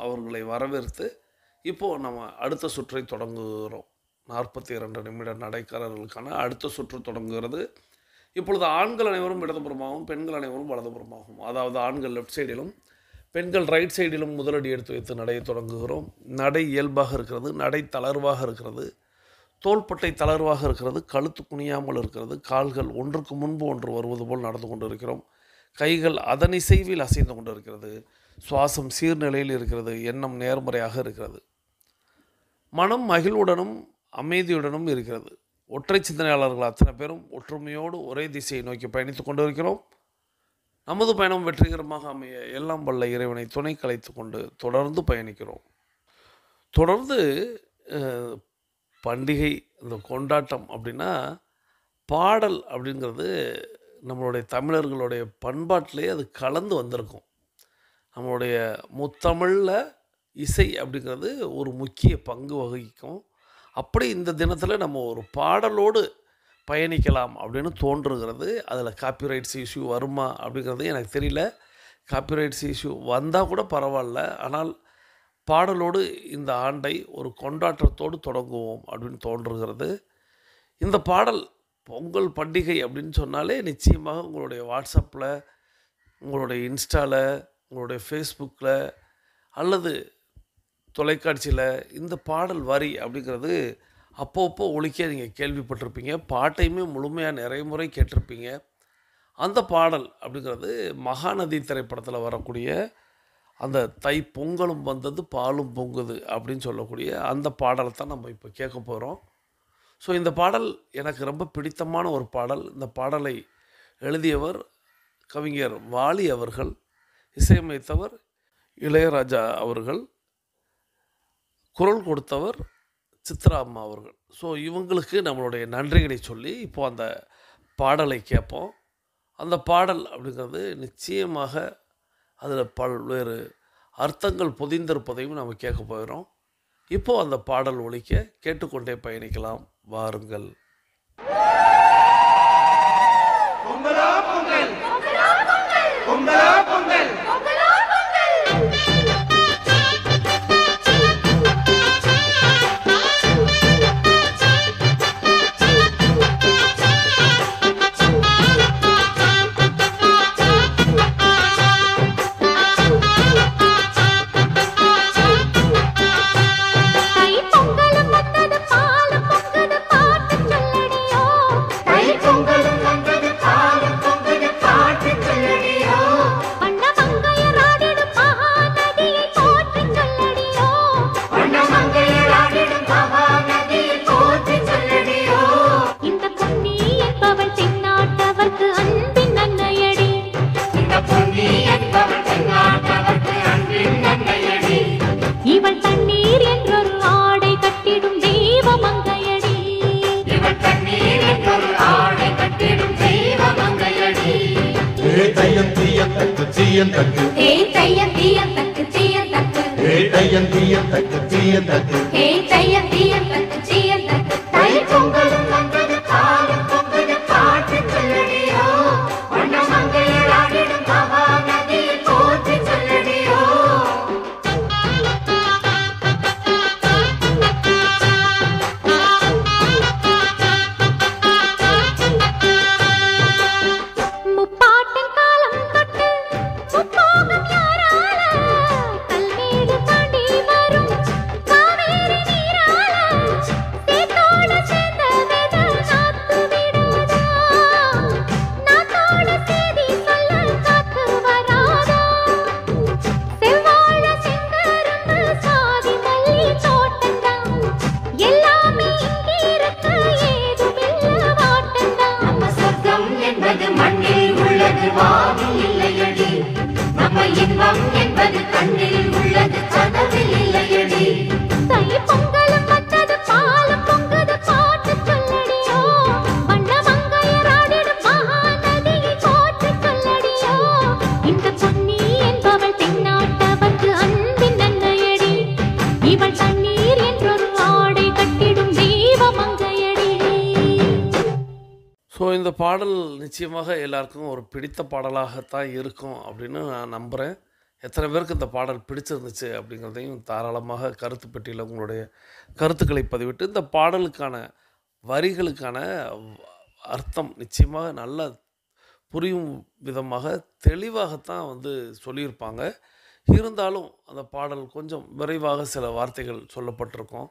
அவர்களை வரவேற்று இப்போது நம்ம அடுத்த சுற்றை தொடங்குகிறோம். 42 நிமிட நடைக்காரர்களுக்கான அடுத்த சுற்று தொடங்குகிறது. இப்பொழுது ஆண்கள் அனைவரும் இடதுபுறமாகவும் பெண்கள் அனைவரும் வலதுபுறமாகவும், அதாவது ஆண்கள் லெஃப்ட் சைடிலும் பெண்கள் ரைட் சைடிலும் முதலடி எடுத்து வைத்து நடையை தொடங்குகிறோம். நடை இயல்பாக இருக்கிறது, நடை தளர்வாக இருக்கிறது, தோள்பட்டை தளர்வாக இருக்கிறது, கழுத்து குனியாமல் இருக்கிறது, கால்கள் ஒன்றுக்கு முன்பு ஒன்று வருவது போல் நடந்து கொண்டு இருக்கிறோம். கைகள் அதனிசைவில் அசைந்து கொண்டு இருக்கிறது. சுவாசம் சீர்நிலையில் இருக்கிறது. எண்ணம் நேர்மறையாக இருக்கிறது. மனம் மகிழ்வுடனும் அமைதியுடனும் இருக்கிறது. ஒற்றை சிந்தனையாளர்கள் அத்தனை பேரும் ஒற்றுமையோடு ஒரே திசையை நோக்கி பயணித்து கொண்டு இருக்கிறோம். நமது பயணம் வெற்றிகரமாக அமைய எல்லாம் வல்ல இறைவனை துணை கலைத்து கொண்டு தொடர்ந்து பயணிக்கிறோம். தொடர்ந்து பண்டிகை இந்த கொண்டாட்டம் அப்படின்னா பாடல் அப்படிங்கிறது நம்மளுடைய தமிழர்களுடைய பண்பாட்டிலே அது கலந்து வந்திருக்கும். நம்மளுடைய முத்தமிழில் இசை அப்படிங்கிறது ஒரு முக்கிய பங்கு வகிக்கும். அப்படி இந்த தினத்தில் நம்ம ஒரு பாடலோடு பயணிக்கலாம் அப்படின்னு தோன்றுகிறது. அதில் காப்பிரைட்ஸ் இஷ்யூ வருமா அப்படிங்கிறது எனக்கு தெரியல. காப்பிரைட்ஸ் இஷ்யூ வந்தால் கூட பரவாயில்ல, ஆனால் பாடலோடு இந்த ஆண்டை ஒரு கொண்டாட்டத்தோடு தொடங்குவோம் அப்படின்னு தோன்றுகிறது. இந்த பாடல் பொங்கல் பண்டிகை அப்படின்னு சொன்னாலே நிச்சயமாக உங்களுடைய வாட்ஸ்அப்பில், உங்களுடைய இன்ஸ்டாவில், உங்களுடைய ஃபேஸ்புக்கில் அல்லது தொலைக்காட்சியில் இந்த பாடல் வரி அப்படிங்கிறது அப்பப்போ ஒலிக்க நீங்கள் கேள்விப்பட்டிருப்பீங்க. பாட்டையுமே முழுமையாக நிறைய முறை கேட்டிருப்பீங்க. அந்த பாடல் அப்படிங்கிறது மகாநதி திரைப்படத்தில் வரக்கூடிய அந்த தை பொங்கலும் வந்தது பாலும் பொங்குது அப்படின்னு சொல்லக்கூடிய அந்த பாடலை தான் நம்ம இப்போ கேட்க போகிறோம். ஸோ இந்த பாடல் எனக்கு ரொம்ப பிடித்தமான ஒரு பாடல். இந்த பாடலை எழுதியவர் கவிஞர் வாலி அவர்கள், இசையமைத்தவர் இளையராஜா அவர்கள், குரல் கொடுத்தவர் சித்ரா அம்மா அவர்கள். ஸோ இவங்களுக்கு நம்மளுடைய நன்றிகளை சொல்லி இப்போது அந்த பாடலை கேட்போம். அந்த பாடல் அப்படிங்கிறது நிச்சயமாக அதில் பல்வேறு அர்த்தங்கள் பொதிந்திருப்பதையும் நம்ம கேட்க போகிறோம். இப்போது அந்த பாடல் ஒலிக்க கேட்டுக்கொண்டே பயணிக்கலாம். வாருங்கள். பொங்கலோ பொங்கல், பொங்கலோ பொங்கல். பொங்கலும் வந்தது பாலும் பொங்குது பாட்டு சொல்லடியோ. தீயன் தக்கு ஹே தையம் தீயம் தக்கு தீயம் தக்கு ஹே தையன் தீயன் தக்கு தீயன் தக்கு ஹே தையம் தீயம் தக்கு தீயம் தக்கு தை பொங்கலும் வந்தது பாலும் பொங்குது பாட்டு சொல்லடியோ வண்ண மங்கையர் ஆடிடும் மகாநதியை போற்றி சொல்லடியோ முப்பாட்டின் காலம் தொட்டு முப்போகம் யாரால கல்மேடு தாண்டி வரும் காவேரி நீரால சேத்தோடு சேர்ந்த வெத நாத்து விடாதா நாத்தோடு சேதி சொல்ல காத்து வராதா செவ்வாழ செங்கரும்பு சாதி மல்லி தோட்டந்தான் எல்லாமே இங்கிருக்க ஏதுமில்ல வாட்டந்தான் நம்ம சொர்க்கம் என்பது மண்ணில் உள்ளது வானில் இல்லையடி நம்ம இன்பம் என்பது கண்ணில் உள்ளது கனவில் இல்லையடி தை பொங்கலும் வந்தது பாலும் பொங்குது பாட்டு சொல்லடியோ வண்ண மங்கையர் ஆடிடும் மகாநதியை போற்றி சொல்லடியோ இந்த பொன்னி என்பவள் தென்னாட்டவர்க்கு அன்பின் நன்மையடி இவள் தண்ணீர் என்றொரு ஆடை கட்டிடும் தெய்வ மங்கையடி ஸோ இந்த பாடல் நிச்சயமாக எல்லாருக்கும் ஒரு பிடித்த பாடலாகத்தான் இருக்கும் அப்படின்னு நான் நம்புகிறேன். எத்தனை பேருக்கு இந்த பாடல் பிடிச்சிருந்துச்சு அப்படிங்கிறதையும் தாராளமாக கருத்து பெட்டியில் உங்களுடைய கருத்துக்களை பதிவிட்டு, இந்த பாடலுக்கான வரிகளுக்கான அர்த்தம் நிச்சயமாக நல்ல புரியும் விதமாக தெளிவாகத்தான் சொல்லியிருப்பாங்க. இருந்தாலும் அந்த பாடல் கொஞ்சம் விரைவாக சில வார்த்தைகள் சொல்லப்பட்டிருக்கும்.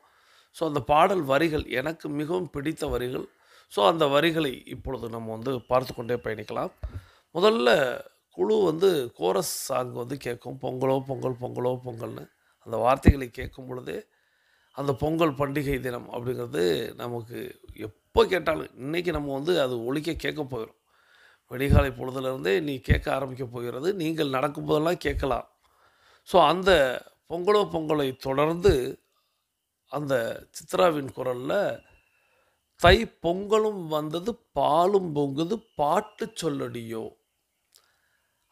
ஸோ அந்த பாடல் வரிகள் எனக்கு மிகவும் பிடித்த வரிகள். ஸோ அந்த வரிகளை இப்பொழுது நம்ம பார்த்து கொண்டே பயணிக்கலாம். முதல்ல குழு கோரஸ் சாங் கேட்கும், பொங்கலோ பொங்கல் பொங்கலோ பொங்கல்னு அந்த வார்த்தைகளை கேட்கும் பொழுதே அந்த பொங்கல் பண்டிகை தினம் அப்படிங்கிறது நமக்கு எப்போ கேட்டாலும் இன்றைக்கி நம்ம அது ஒலிக்க கேட்க போயிடும். விடிகாலை பொழுதுலேருந்தே நீ கேட்க ஆரம்பிக்க போகிறது, நீங்கள் நடக்கும்போதெல்லாம் கேட்கலாம். ஸோ அந்த பொங்கலோ பொங்கலை தொடர்ந்து அந்த சித்ராவின் குரலில் தை பொங்கலும் வந்தது பாலும் பொங்குது பாட்டு சொல்லடியோ,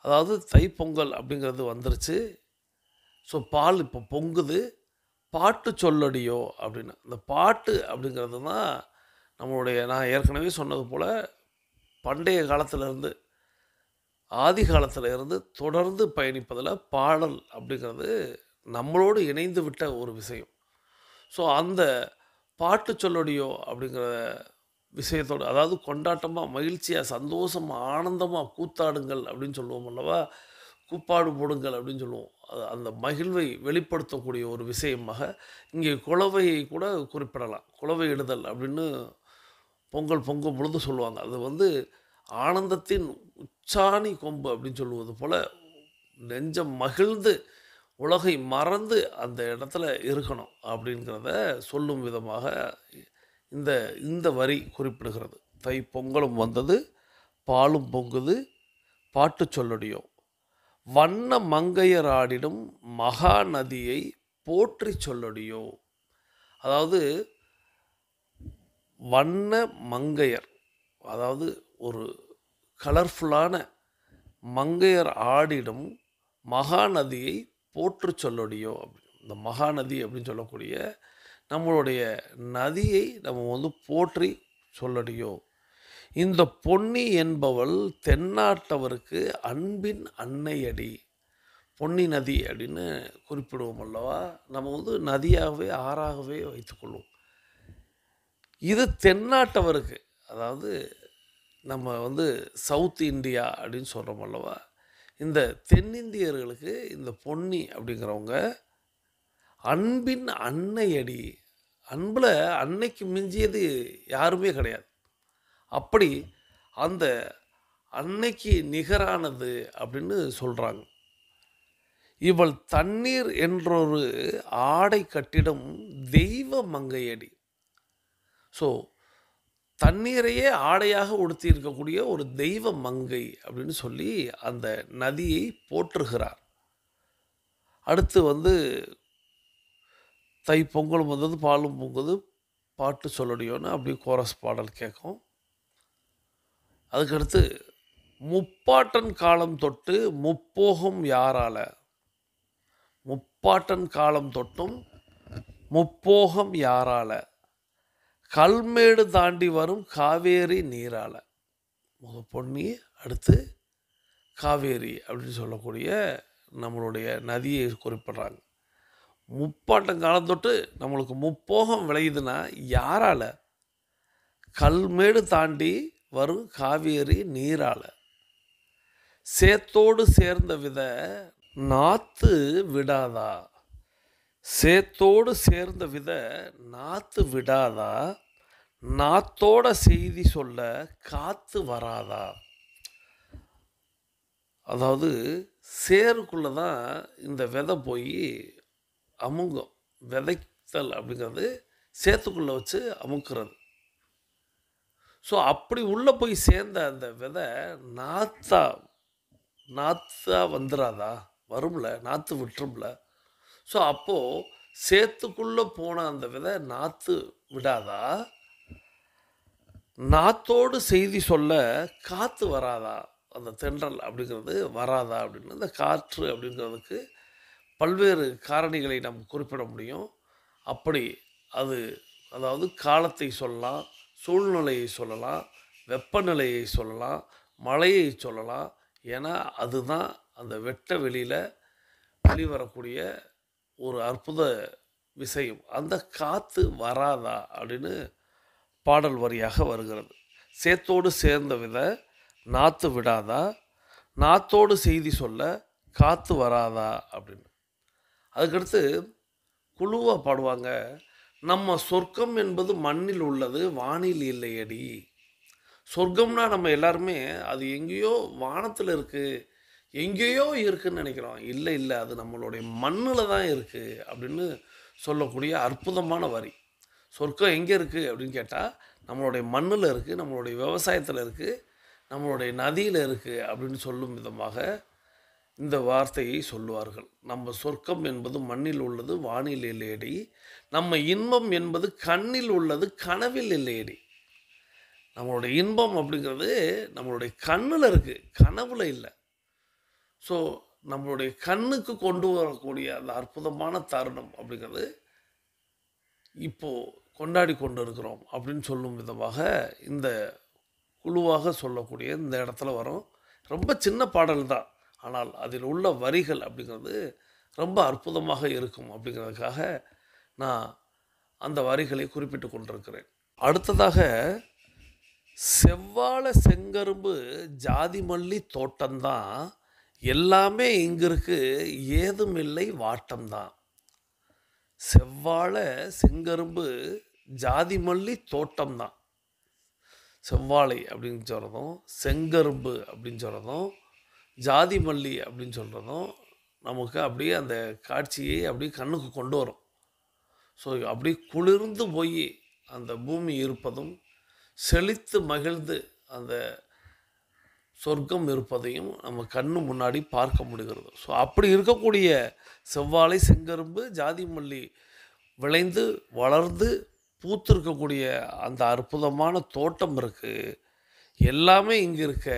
அதாவது தை பொங்கல் அப்படிங்கிறது வந்துருச்சு. ஸோ பால் இப்போ பொங்குது, பாட்டு சொல்லடியோ அப்படின்னு. அந்த பாட்டு அப்படிங்கிறது தான் நம்மளுடைய, நான் ஏற்கனவே சொன்னது போல் பண்டைய காலத்திலேருந்து ஆதி காலத்தில் இருந்து தொடர்ந்து பயணிப்பதில் பாடல் அப்படிங்கிறது நம்மளோடு இணைந்து விட்ட ஒரு விஷயம். ஸோ அந்த பாட்டு சொல்லடியோ அப்படிங்கிற விஷயத்தோடு, அதாவது கொண்டாட்டமாக மகிழ்ச்சியாக சந்தோஷமாக ஆனந்தமாக கூத்தாடுங்கள் அப்படின்னு சொல்லுவோம் அல்லவா, கூப்பாடு போடுங்கள் அப்படின்னு சொல்லுவோம். அந்த மகிழ்வை வெளிப்படுத்தக்கூடிய ஒரு விஷயமாக இங்கே குலவையை கூட குறிப்பிடலாம். குலவை இடுதல் அப்படின்னு பொங்கல் பொங்கும் பொழுது சொல்லுவாங்க. அது ஆனந்தத்தின் உச்சாணி கொம்பு அப்படின்னு சொல்லுவது போல் நெஞ்சம் மகிழ்ந்து உலகை மறந்து அந்த இடத்துல இருக்கணும் அப்படிங்கிறத சொல்லும் விதமாக இந்த வரி குறிப்பிடுகிறது. தை பொங்கலும் வந்தது பாலும் பொங்குது பாட்டு சொல்லடியோ, வண்ண மங்கையர் ஆடிடும் மகாநதியை போற்றி சொல்லடியோ. அதாவது வண்ண மங்கையர், அதாவது ஒரு கலர்ஃபுல்லான மங்கையர் ஆடிடும் மகாநதியை போற்று சொல்லடியோ. இந்த மகாநதி அப்படின்னு சொல்லக்கூடிய நம்மளுடைய நதியை நம்ம போற்றி சொல்லடியோ. இந்த பொன்னி என்பவள் தென்னாட்டவருக்கு அன்பின் அன்னையடி. பொன்னி நதி அப்படின்னு குறிப்பிடுவோம் அல்லவா, நம்ம நதியாகவே ஆறாகவே வைத்துக்கொள்வோம். இது தென்னாட்டவருக்கு, அதாவது நம்ம சவுத் இந்தியா அப்படின்னு சொல்கிறோம் அல்லவா, இந்த தென்னிந்தியர்களுக்கு இந்த பொன்னி அப்படிங்கிறவங்க அன்பின் அன்னையடி. அன்பில் அன்னைக்கு மிஞ்சியது யாருமே கிடையாது. அப்படி அந்த அன்னைக்கு நிகரானது அப்படின்னு சொல்கிறாங்க. இவள் தண்ணீர் என்றொரு ஆடை கட்டிடம் தெய்வ மங்கையடி. ஸோ தண்ணீரையே ஆடையாக உடுத்தி இருக்கக்கூடிய ஒரு தெய்வ மங்கை அப்படின்னு சொல்லி அந்த நதியை போற்றுகிறார். அடுத்து தை பொங்கலும் வந்தது பாலும் பொங்குது பாட்டு சொல்லடியோன்னு அப்படி கோரஸ் பாடல் கேட்கும். அதுக்கடுத்து முப்பாட்டன் காலம் தொட்டு முப்போகம் யாரால, முப்பாட்டன் காலம் தொட்டும் முப்போகம் யாரால, கல்மேடு தாண்டி வரும் காவேரி நீரால. பொன்னி, அடுத்து காவேரி அப்படின்னு சொல்லக்கூடிய நம்மளுடைய நதியை குறிப்பிட்றாங்க. முப்பாட்டம் காலம் தொட்டு நம்மளுக்கு முப்போகம் விளையுதுன்னா யாரால? கல்மேடு தாண்டி வரும் காவேரி நீரால. சேத்தோடு சேர்ந்த வித நாத்து விடாதா, சேத்தோடு சேர்ந்த வித நாத்து விடாதா, நாத்தோட செய்தி சொல்ல காத்து வராதா. அதாவது சேருக்குள்ளே தான் இந்த விதை போய் அமுங்கும். விதைத்தல் அப்படிங்கிறது சேத்துக்குள்ளே வச்சு அமுக்கிறது. ஸோ அப்படி உள்ளே போய் சேர்ந்த அந்த விதை நாத்தா வந்துடாதா? வரும்ல, நாற்று விட்டுரும்ல. ஸோ அப்போது சேத்துக்குள்ளே போன அந்த விதை நாற்று விடாதா, நாத்தோடு செய்தி சொல்ல காற்று வராதா, அந்த தென்றல் அப்படிங்கிறது வராதா அப்படின்னு. இந்த காற்று அப்படிங்கிறதுக்கு பல்வேறு காரணிகளை நாம் குறிப்பிட முடியும். அப்படி அது, அதாவது காலத்தை சொல்லலாம், சூழ்நிலையை சொல்லலாம், வெப்பநிலையை சொல்லலாம், மழையை சொல்லலாம். ஏன்னா அதுதான் அந்த வெட்ட வெளியில் வெளிவரக்கூடிய ஒரு அற்புத விஷயம். அந்த காற்று வராதா அப்படின்னு பாடல் வரியாக வருகிறது. சேத்தோடு சேர்ந்த வித நாற்று விடாதா, நாத்தோடு செய்தி சொல்ல காற்று வராதா அப்படின்னு. அதுக்கடுத்து குழுவாக பாடுவாங்க. நம்ம சொர்க்கம் என்பது மண்ணில் உள்ளது வானில் இல்லையடி. சொர்க்கம்னா நம்ம எல்லாருமே அது எங்கேயோ வானத்தில் இருக்குது, எங்கேயோ இருக்குதுன்னு நினைக்கிறோம். இல்லை இல்லை, அது நம்மளுடைய மண்ணில் தான் இருக்குது அப்படின்னு சொல்லக்கூடிய அற்புதமான வரி. சொர்க்கம் எங்கே இருக்குது அப்படின்னு கேட்டால் நம்மளுடைய மண்ணில் இருக்குது, நம்மளுடைய விவசாயத்தில் இருக்குது, நம்மளுடைய நதியில் இருக்குது அப்படின்னு சொல்லும் விதமாக இந்த வார்த்தையை சொல்லுவார்கள். நம்ம சொர்க்கம் என்பது மண்ணில் உள்ளது வானில் இல்லையடி, நம்ம இன்பம் என்பது கண்ணில் உள்ளது கனவில் இல்லையடி. நம்மளுடைய இன்பம் அப்படிங்கிறது நம்மளுடைய கண்ணில் இருக்குது, கனவுல இல்லை. ஸோ நம்மளுடைய கண்ணுக்கு கொண்டு வரக்கூடிய அந்த அற்புதமான தருணம் அப்படிங்கிறது இப்போது கொண்டாடி கொண்டு இருக்கிறோம் அப்படின்னு சொல்லும் விதமாக இந்த குழுவாக சொல்லக்கூடிய இந்த இடத்துல வரும். ரொம்ப சின்ன பாடல் தான், ஆனால் அதில் உள்ள வரிகள் அப்படிங்கிறது ரொம்ப அற்புதமாக இருக்கும் அப்படிங்கிறதுக்காக நான் அந்த வரிகளை குறிப்பிட்டு கொண்டிருக்கிறேன். அடுத்ததாக, செவ்வாழை செங்கரும்பு ஜாதி மல்லி தோட்டம்தான், எல்லாமே இங்கே இருக்கு ஏதுமில்லை வாட்டம்தான். செவ்வாழை செங்கரும்பு ஜாதி மல்லி தோட்டம்தான். செவ்வாழை அப்படின்னு சொல்கிறதும், செங்கரும்பு அப்படின்னு சொல்கிறதும், ஜாதி மல்லி அப்படின்னு சொல்கிறதும் நமக்கு அப்படியே அந்த காட்சியை அப்படியே கண்ணுக்கு கொண்டு வரும். ஸோ அப்படியே குளிர்ந்து போய் அந்த பூமி இருப்பதும், செழித்து மகிழ்ந்து அந்த சொர்க்கம் இருப்பதையும் நம்ம கண்ணு முன்னாடி பார்க்க முடிகிறது. ஸோ அப்படி இருக்கக்கூடிய செவ்வாழை செங்கரும்பு ஜாதி மல்லி விளைந்து வளர்ந்து பூத்திருக்கக்கூடிய அந்த அற்புதமான தோட்டம் இருக்குது. எல்லாமே இங்கே இருக்க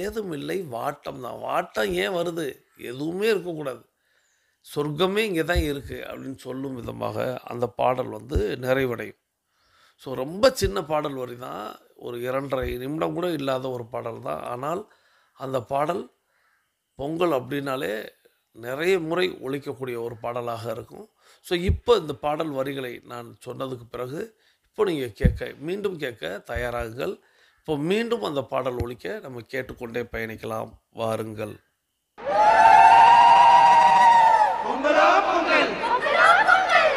ஏதும் இல்லை வாட்டம் தான். வாட்டம் ஏன் வருது? எதுவுமே இருக்கக்கூடாது, சொர்க்கமே இங்கே தான் இருக்குது அப்படின்னு சொல்லும் விதமாக அந்த பாடல் நிறைவடையும். ஸோ ரொம்ப சின்ன பாடல் வரி தான், ஒரு 2.5 நிமிடம் கூட இல்லாத ஒரு பாடல் தான். ஆனால் அந்த பாடல் பொங்கல் அப்படின்னாலே நிறைய முறை ஒலிக்கக்கூடிய ஒரு பாடலாக இருக்கும். ஸோ இப்போ இந்த பாடல் வரிகளை நான் சொன்னதுக்கு பிறகு இப்போ நீங்கள் மீண்டும் கேட்க தயாராகுங்கள். இப்போ மீண்டும் அந்த பாடல் ஒலிக்க நம்ம கேட்டுக்கொண்டே பயணிக்கலாம். வாருங்கள். பொங்கலா பொங்கல்,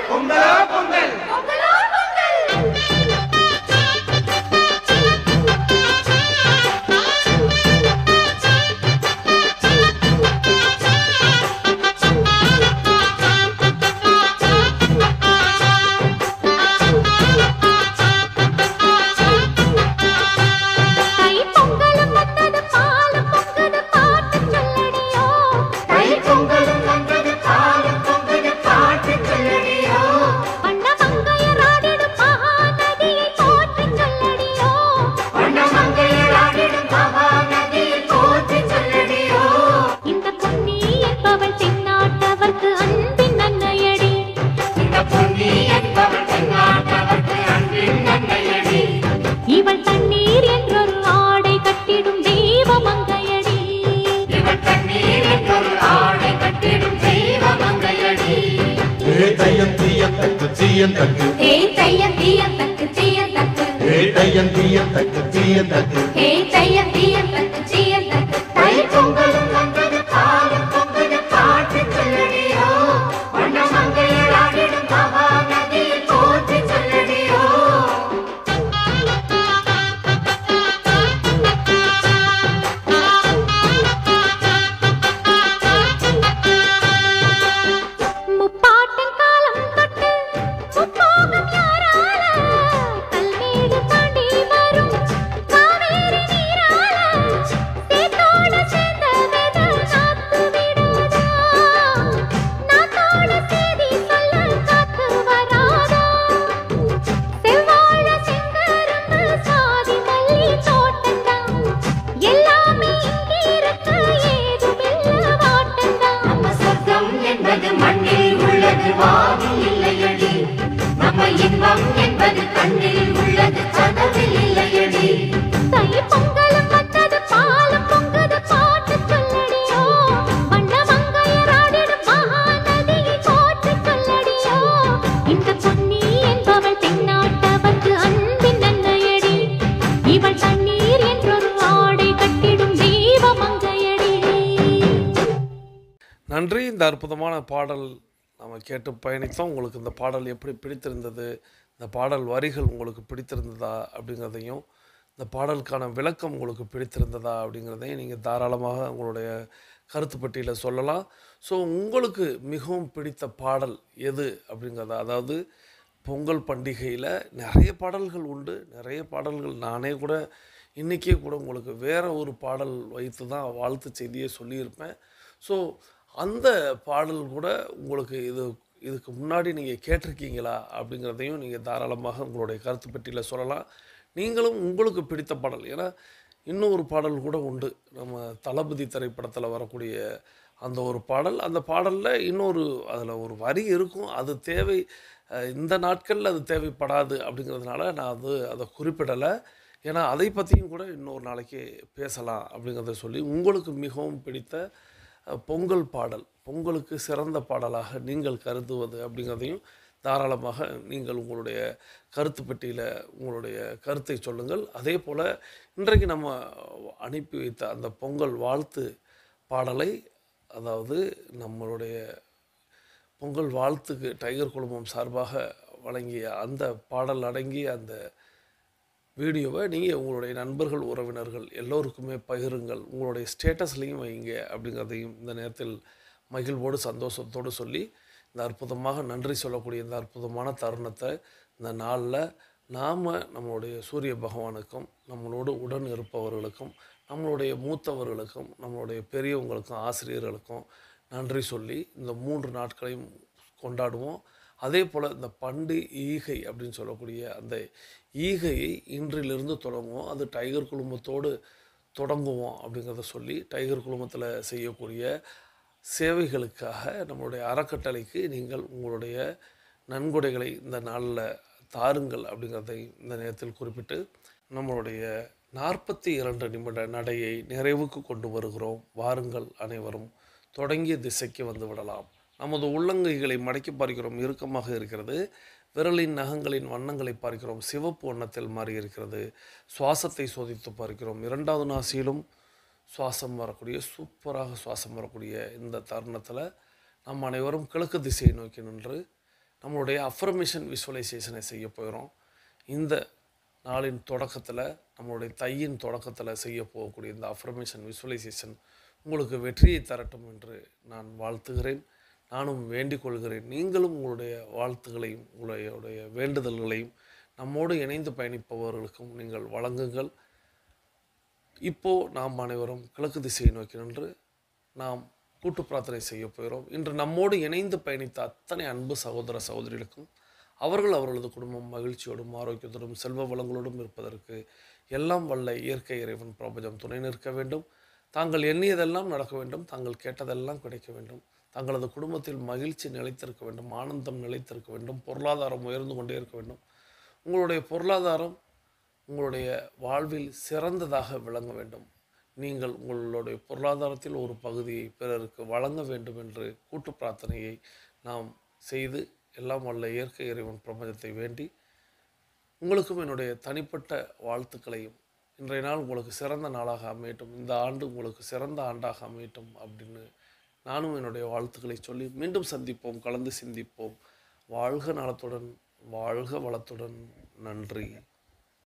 பொங்கலா பொங்கல். பொங்கலும் வந்தது பாலும் பொங்குது பாட்டு சொல்ல தையம் தீயம் தக்கு தீயம் தக்கு ஹே தையம் தீயம் தக்கு தீயம் தக்கு தையம் தீயம் தக்கு தீயம் தக்கு ஹே தையம் தீயம் தக்கு தீயம் தக்கு தை பொங்கலும் வந்தது பாலும் பொங்குது பாட்டு சொல்லடியோ வண்ண மங்கையர் ஆடிடும் மகா நதியில் போற்றி சொல்லடியோ முப்பாட்டின் காலம் தொட்டு முப்போகம் யாரால கல்மேடு தாண்டி வரும் காவேரி நீரால சேத்தோட சேர்ந்த வெத நாத்து விடாதா நாத்தோட சேதி சொல்ல காத்து வராதா செவ்வாழ செங்கரும்பு சாதி மல்லி தோட்டந்தான் எல்லாமே இங்கிருக்க ஏதுமில்ல வாட்டந்தான் நம்ம சொர்க்கம் என்பது மண்ணில் உள்ளது வானில் இல்லையடி நம்ம இன்பம் என்பது கண்ணில் உள்ளது கனவில் இல்லையடி தை பொங்கலும் வந்தது பாலும் பொங்குது பாட்டு சொல்லடியோ வண்ண மங்கையர் ஆடிடும் மகா நதியை போற்றி சொல்லடியோ இந்த பொன்னி என்பவள் தென்னாட்டவர்க்கு அன்பின் நன்மையடி இவள் தண்ணீர் என்றொரு ஆடை கட்டிடும் தெய்வ மங்கையடி நன்றி. இந்த அற்புதமான பாடல் நம்ம கேட்டு பயணித்தோம். உங்களுக்கு இந்த பாடல் எப்படி பிடித்திருந்தது, இந்த பாடல் வரிகள் உங்களுக்கு பிடித்திருந்ததா அப்படிங்கிறதையும், இந்த பாடலுக்கான விளக்கம் உங்களுக்கு பிடித்திருந்ததா அப்படிங்கிறதையும் நீங்கள் தாராளமாக உங்களுடைய கருத்து பட்டியலில் சொல்லலாம். ஸோ உங்களுக்கு மிகவும் பிடித்த பாடல் எது அப்படிங்கிறத, அதாவது பொங்கல் பண்டிகையில் நிறைய பாடல்கள் உண்டு, நிறைய பாடல்கள் நானே கூட இன்றைக்கே கூட உங்களுக்கு வேறு ஒரு பாடல் வைத்து தான் வாழ்த்து செய்தியை சொல்லியிருப்பேன். ஸோ அந்த பாடல் கூட உங்களுக்கு இதுக்கு முன்னாடி நீங்கள் கேட்டிருக்கீங்களா அப்படிங்கிறதையும் நீங்கள் தாராளமாக உங்களுடைய கருத்து பெட்டியில் சொல்லலாம். நீங்களும் உங்களுக்கு பிடித்த பாடல், ஏன்னா இன்னும் ஒரு பாடல் கூட உண்டு, நம்ம தளபதி திரைப்படத்தில் வரக்கூடிய அந்த ஒரு பாடல். அந்த பாடலில் இன்னொரு அதில் ஒரு வரி இருக்கும், அது தேவை இந்த நாட்களில் அது தேவைப்படாது அப்படிங்கிறதுனால நான் அதை குறிப்பிடலை. ஏன்னா அதை பற்றியும் கூட இன்னொரு நாளைக்கு பேசலாம் அப்படிங்கிறத சொல்லி, உங்களுக்கு மிகவும் பிடித்த பொங்கல் பாடல், பொங்கலுக்கு சிறந்த பாடலாக நீங்கள் கருதுவது அப்படிங்கிறதையும் தாராளமாக நீங்கள் உங்களுடைய கருத்து பெட்டியில் உங்களுடைய கருத்தை சொல்லுங்கள். அதே போல் இன்றைக்கு நம்ம அனுப்பி வைத்த அந்த பொங்கல் வாழ்த்து பாடலை, அதாவது நம்மளுடைய பொங்கல் வாழ்த்துக்கு டைகர் குழுமம் சார்பாக வழங்கிய அந்த பாடல் அடங்கிய அந்த வீடியோவை நீங்கள் உங்களுடைய நண்பர்கள் உறவினர்கள் எல்லோருக்குமே பகிருங்கள், உங்களுடைய ஸ்டேட்டஸ்லேயும் வைங்க அப்படிங்கிறதையும் இந்த நேரத்தில் மகிழ்வோடு சந்தோஷத்தோடு சொல்லி, இந்த அற்புதமாக நன்றி சொல்லக்கூடிய இந்த அற்புதமான தருணத்தை இந்த நாளில் நாம் நம்மளுடைய சூரிய பகவானுக்கும், நம்மளோடு உடன் இருப்பவர்களுக்கும், நம்மளுடைய மூத்தவர்களுக்கும், நம்மளுடைய பெரியவங்களுக்கும், ஆசிரியர்களுக்கும் நன்றி சொல்லி இந்த 3 நாட்களையும் கொண்டாடுவோம். அதே போல் இந்த ஈகை அப்படின்னு சொல்லக்கூடிய அந்த ஈகையை இன்றிலிருந்து தொடங்குவோம். அது டைகர் குழுமத்தோடு தொடங்குவோம் அப்படிங்கிறத சொல்லி, டைகர் குழுமத்தில் செய்யக்கூடிய சேவைகளுக்காக நம்மளுடைய அறக்கட்டளைக்கு நீங்கள் உங்களுடைய நன்கொடைகளை இந்த நாளில் தாருங்கள் அப்படிங்கிறதை இந்த நேரத்தில் குறிப்பிட்டு, நம்மளுடைய 42 நிமிட நடையை நிறைவுக்கு கொண்டு வருகிறோம். வாருங்கள் அனைவரும் தொடங்கிய திசைக்கு வந்து விடலாம். நமது உள்ளங்கைகளை மடக்கி பார்க்கிறோம், இறுக்கமாக இருக்கிறது. விரலின் நகங்களின் வண்ணங்களை பார்க்கிறோம், சிவப்பு வண்ணத்தில் மாறி இருக்கிறது. சுவாசத்தை சோதித்து பார்க்கிறோம், 2வது நாசியிலும் சுவாசம் வரக்கூடிய, சூப்பராக சுவாசம் வரக்கூடிய இந்த தருணத்தில் நம்ம அனைவரும் கிழக்கு திசையை நோக்கி நின்று நம்மளுடைய அஃபர்மேஷன் விசுவலைசேஷனை செய்ய போகிறோம். இந்த நாளின் தொடக்கத்தில், நம்மளுடைய தையின் தொடக்கத்தில் செய்ய போகக்கூடிய இந்த அஃபர்மேஷன் விசுவலைசேஷன் உங்களுக்கு வெற்றியை தரட்டும் என்று நான் வாழ்த்துகிறேன், நானும் வேண்டிக் கொள்கிறேன். நீங்களும் உங்களுடைய வாழ்த்துக்களையும் உங்களுடைய வேண்டுதல்களையும் நம்மோடு இணைந்து பயணிப்பவர்களுக்கும் நீங்கள் வழங்குங்கள். இப்போது நாம் அனைவரும் கிழக்கு திசையை நோக்கி நின்று நாம் கூட்டு பிரார்த்தனை செய்ய போகிறோம். இன்று நம்மோடு இணைந்து பயணித்த அத்தனை அன்பு சகோதர சகோதரிகளுக்கும் அவர்களது குடும்பம் மகிழ்ச்சியோடும் ஆரோக்கியத்தோடும் செல்வ வளங்களோடும் இருப்பதற்கு எல்லாம் வல்ல இயற்கை இறைவன் பிரபஞ்சம் துணை நிற்க வேண்டும். தாங்கள் எண்ணியதெல்லாம் நடக்க வேண்டும், தாங்கள் கேட்டதெல்லாம் கிடைக்க வேண்டும், தங்களது குடும்பத்தில் மகிழ்ச்சி நிலைத்திருக்க வேண்டும், ஆனந்தம் நிலைத்திருக்க வேண்டும், பொருளாதாரம் உயர்ந்து கொண்டே இருக்க வேண்டும். உங்களுடைய பொருளாதாரம் உங்களுடைய வாழ்வில் சிறந்ததாக விளங்க வேண்டும். நீங்கள் உங்களுடைய பொருளாதாரத்தில் ஒரு பகுதியை பிறருக்கு வழங்க வேண்டும் என்று கூட்டு பிரார்த்தனையை நாம் செய்து எல்லாம் வல்ல இயற்கை இறைவன் பிரபஞ்சத்தை வேண்டி உங்களுக்கும் என்னுடைய தனிப்பட்ட வாழ்த்துக்களையும் இன்றைய நாள் உங்களுக்கு சிறந்த நாளாக அமையட்டும், இந்த ஆண்டு உங்களுக்கு சிறந்த ஆண்டாக அமையட்டும் அப்படின்னு நானும் என்னுடைய வாழ்த்துக்களை சொல்லி மீண்டும் சந்திப்போம், கலந்து சிந்திப்போம். வாழ்க நலத்துடன், வாழ்க வளத்துடன். நன்றி.